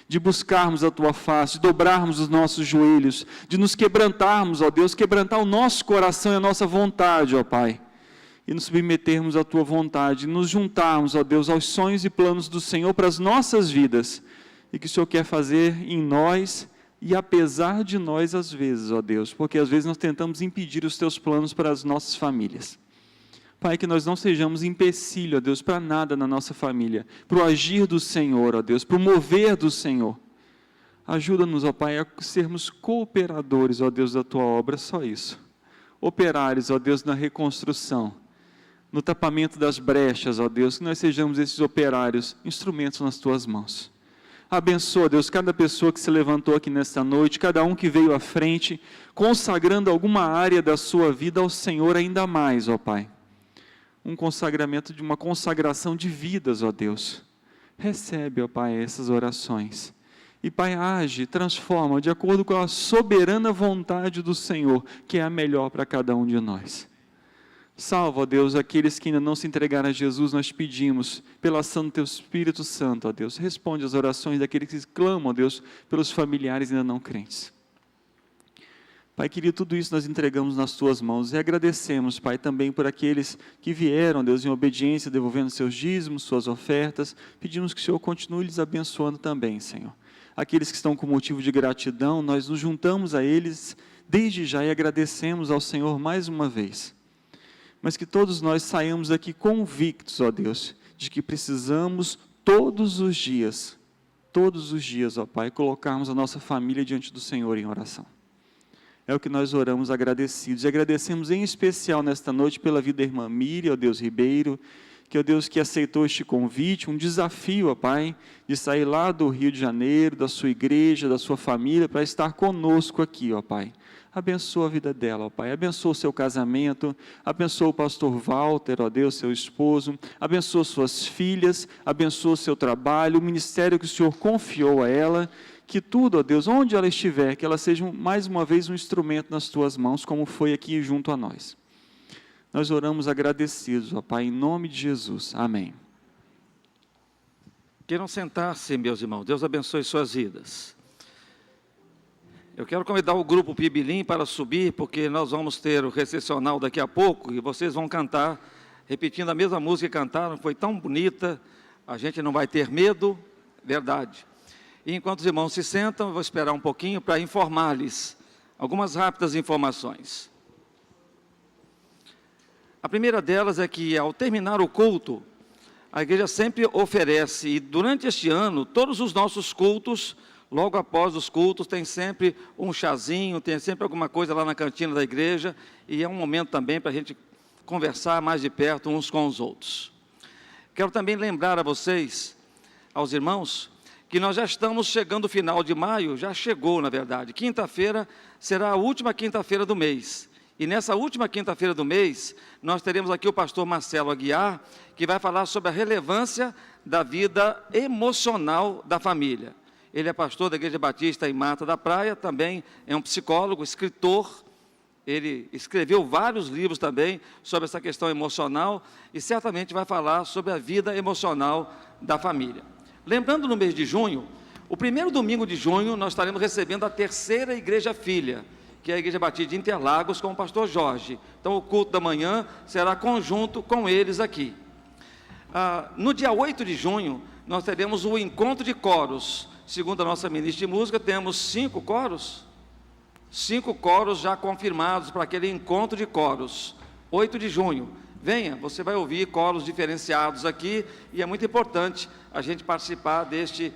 de buscarmos a Tua face, de dobrarmos os nossos joelhos, de nos quebrantarmos, ó Deus, quebrantar o nosso coração e a nossa vontade, ó Pai, e nos submetermos à Tua vontade, nos juntarmos, ó Deus, aos sonhos e planos do Senhor para as nossas vidas, e que o Senhor quer fazer em nós, e apesar de nós às vezes, ó Deus, porque às vezes nós tentamos impedir os Teus planos para as nossas famílias. Pai, que nós não sejamos empecilho, ó Deus, para nada na nossa família, para o agir do Senhor, ó Deus, para o mover do Senhor. Ajuda-nos, ó Pai, a sermos cooperadores, ó Deus, da Tua obra, só isso. Operários, ó Deus, na reconstrução, no tapamento das brechas, ó Deus, que nós sejamos esses operários, instrumentos nas Tuas mãos. Abençoa, Deus, cada pessoa que se levantou aqui nesta noite, cada um que veio à frente, consagrando alguma área da sua vida ao Senhor ainda mais, ó Pai. Um consagramento de uma consagração de vidas, ó Deus. Recebe, ó Pai, essas orações. E, Pai, age, transforma, de acordo com a soberana vontade do Senhor, que é a melhor para cada um de nós. Salva, ó Deus, aqueles que ainda não se entregaram a Jesus, nós pedimos, pela ação do Teu Espírito Santo, ó Deus. Responde as orações daqueles que clamam, ó Deus, pelos familiares ainda não crentes. Pai querido, tudo isso nós entregamos nas Tuas mãos e agradecemos, Pai, também por aqueles que vieram, Deus, em obediência, devolvendo seus dízimos, suas ofertas. Pedimos que o Senhor continue lhes abençoando também, Senhor. Aqueles que estão com motivo de gratidão, nós nos juntamos a eles desde já e agradecemos ao Senhor mais uma vez. Mas que todos nós saiamos daqui convictos, ó Deus, de que precisamos todos os dias, ó Pai, colocarmos a nossa família diante do Senhor em oração. É o que nós oramos agradecidos. E agradecemos em especial nesta noite pela vida da irmã Miriam, ó Deus Ribeiro, que é o Deus que aceitou este convite, um desafio, ó Pai, de sair lá do Rio de Janeiro, da sua igreja, da sua família, para estar conosco aqui, ó Pai. Abençoa a vida dela, ó Pai, abençoa o seu casamento, abençoa o pastor Walter, ó Deus, seu esposo, abençoa suas filhas, abençoa o seu trabalho, o ministério que o Senhor confiou a ela, que tudo, ó Deus, onde ela estiver, que ela seja mais uma vez um instrumento nas Tuas mãos, como foi aqui junto a nós. Nós oramos agradecidos, ó Pai, em nome de Jesus. Amém. Queiram sentar-se, meus irmãos. Deus abençoe suas vidas. Eu quero convidar o grupo Pibilim para subir, porque nós vamos ter o recessional daqui a pouco, e vocês vão cantar, repetindo a mesma música que cantaram, foi tão bonita, a gente não vai ter medo, verdade. E enquanto os irmãos se sentam, eu vou esperar um pouquinho para informar-lhes algumas rápidas informações. A primeira delas é que, ao terminar o culto, a igreja sempre oferece, e durante este ano, todos os nossos cultos, logo após os cultos, tem sempre um chazinho, tem sempre alguma coisa lá na cantina da igreja, e é um momento também para a gente conversar mais de perto uns com os outros. Quero também lembrar a vocês, aos irmãos, que nós já estamos chegando ao final de maio, já chegou na verdade, quinta-feira será a última quinta-feira do mês, e nessa última quinta-feira do mês, nós teremos aqui o pastor Marcelo Aguiar, que vai falar sobre a relevância da vida emocional da família. Ele é pastor da Igreja Batista em Mata da Praia, também é um psicólogo, escritor, ele escreveu vários livros também sobre essa questão emocional e certamente vai falar sobre a vida emocional da família. Lembrando, no mês de junho, o primeiro domingo de junho, nós estaremos recebendo a terceira igreja filha, que é a Igreja Batista de Interlagos, com o pastor Jorge. Então, o culto da manhã será conjunto com eles aqui. No dia 8 de junho, nós teremos o encontro de coros. Segundo a nossa ministra de música, temos 5 coros. 5 coros já confirmados para aquele encontro de coros. 8 de junho. Venha, você vai ouvir coros diferenciados aqui, e é muito importante a gente participar deste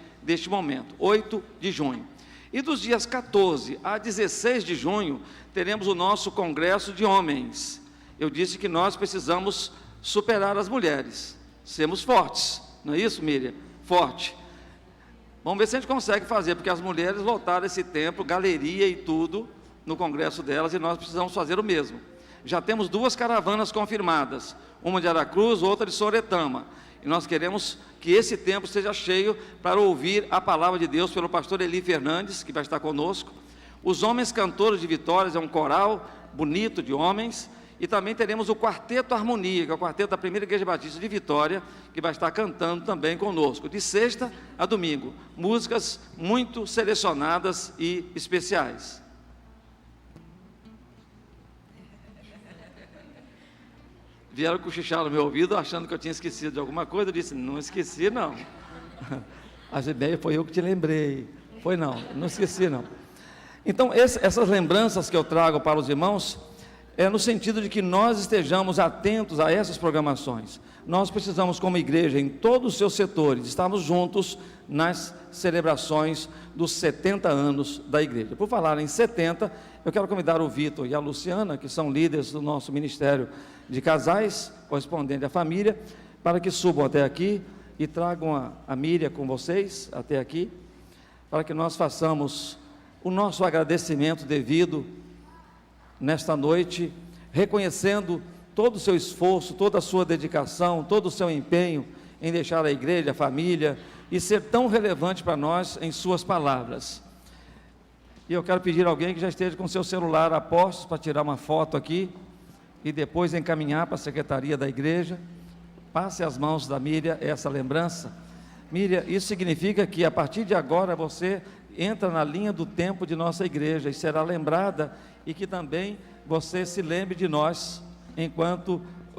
momento. 8 de junho. E dos dias 14 a 16 de junho, teremos o nosso congresso de homens. Eu disse que nós precisamos superar as mulheres, sermos fortes, não é isso, Miriam? Forte. Vamos ver se a gente consegue fazer, porque as mulheres lotaram esse templo, galeria e tudo, no congresso delas, e nós precisamos fazer o mesmo. Já temos 2 caravanas confirmadas, uma de Aracruz, outra de Soretama, e nós queremos que esse templo seja cheio para ouvir a palavra de Deus pelo pastor Eli Fernandes, que vai estar conosco. Os Homens Cantores de Vitórias é um coral bonito de homens, e também teremos o Quarteto Harmonia, que é o quarteto da Primeira Igreja Batista de Vitória, que vai estar cantando também conosco, de sexta a domingo, músicas muito selecionadas e especiais. Vieram cochichar no meu ouvido, achando que eu tinha esquecido de alguma coisa. Eu disse, não esqueci não. A Gibeia, foi eu que te lembrei. Foi não esqueci não. Então, essas lembranças que eu trago para os irmãos, é no sentido de que nós estejamos atentos a essas programações. Nós precisamos, como igreja, em todos os seus setores, estarmos juntos nas celebrações dos 70 anos da igreja. Por falar em 70, eu quero convidar o Vitor e a Luciana, que são líderes do nosso Ministério de Casais, correspondente à família, para que subam até aqui e tragam a Miriam com vocês até aqui, para que nós façamos o nosso agradecimento devido nesta noite, reconhecendo todo o seu esforço, toda a sua dedicação, todo o seu empenho em deixar a igreja, a família, e ser tão relevante para nós em suas palavras. E eu quero pedir a alguém que já esteja com seu celular a postos para tirar uma foto aqui, e depois encaminhar para a secretaria da igreja. Passe às mãos da Miriam essa lembrança. Miriam, isso significa que a partir de agora você entra na linha do tempo de nossa igreja e será lembrada e que também você se lembre de nós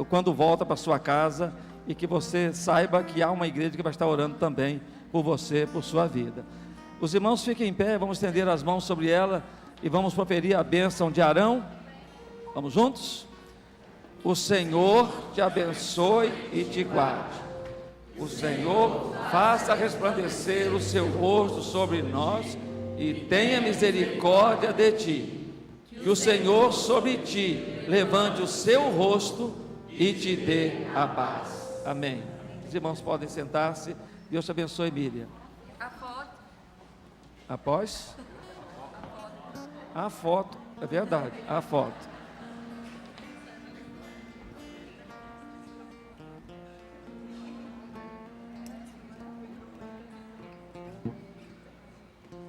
quando volta para sua casa, e que você saiba que há uma igreja que vai estar orando também por você, por sua vida. Os irmãos fiquem em pé, vamos estender as mãos sobre ela e vamos proferir a bênção de Arão. Vamos juntos? O Senhor te abençoe e te guarde. O Senhor faça resplandecer o seu rosto sobre nós e tenha misericórdia de ti. Que o Senhor sobre ti levante o seu rosto e te dê a paz. Amém. Os irmãos podem sentar-se. Deus te abençoe, Miriam. A foto. Após? A foto. É verdade, a foto.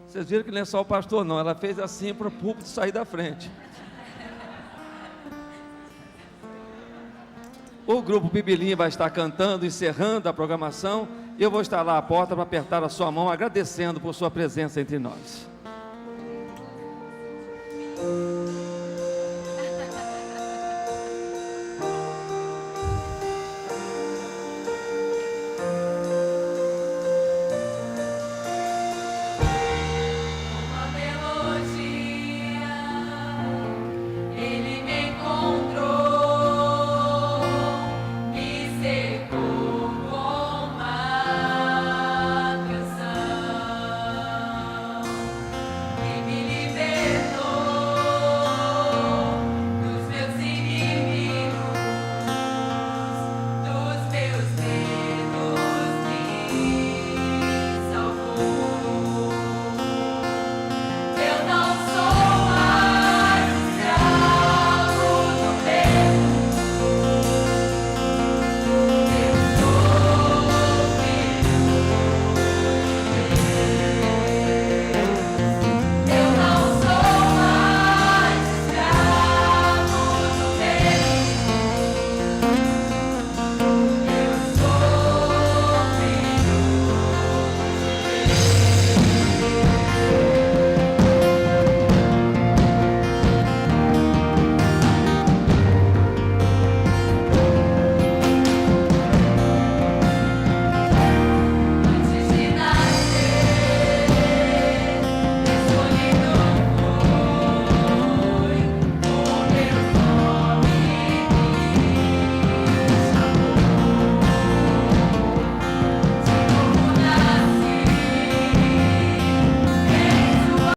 Vocês viram que não é só o pastor não, ela fez assim para o púlpito sair da frente. O grupo Bibilinha vai estar cantando, encerrando a programação, e eu vou estar lá à porta para apertar a sua mão, agradecendo por sua presença entre nós.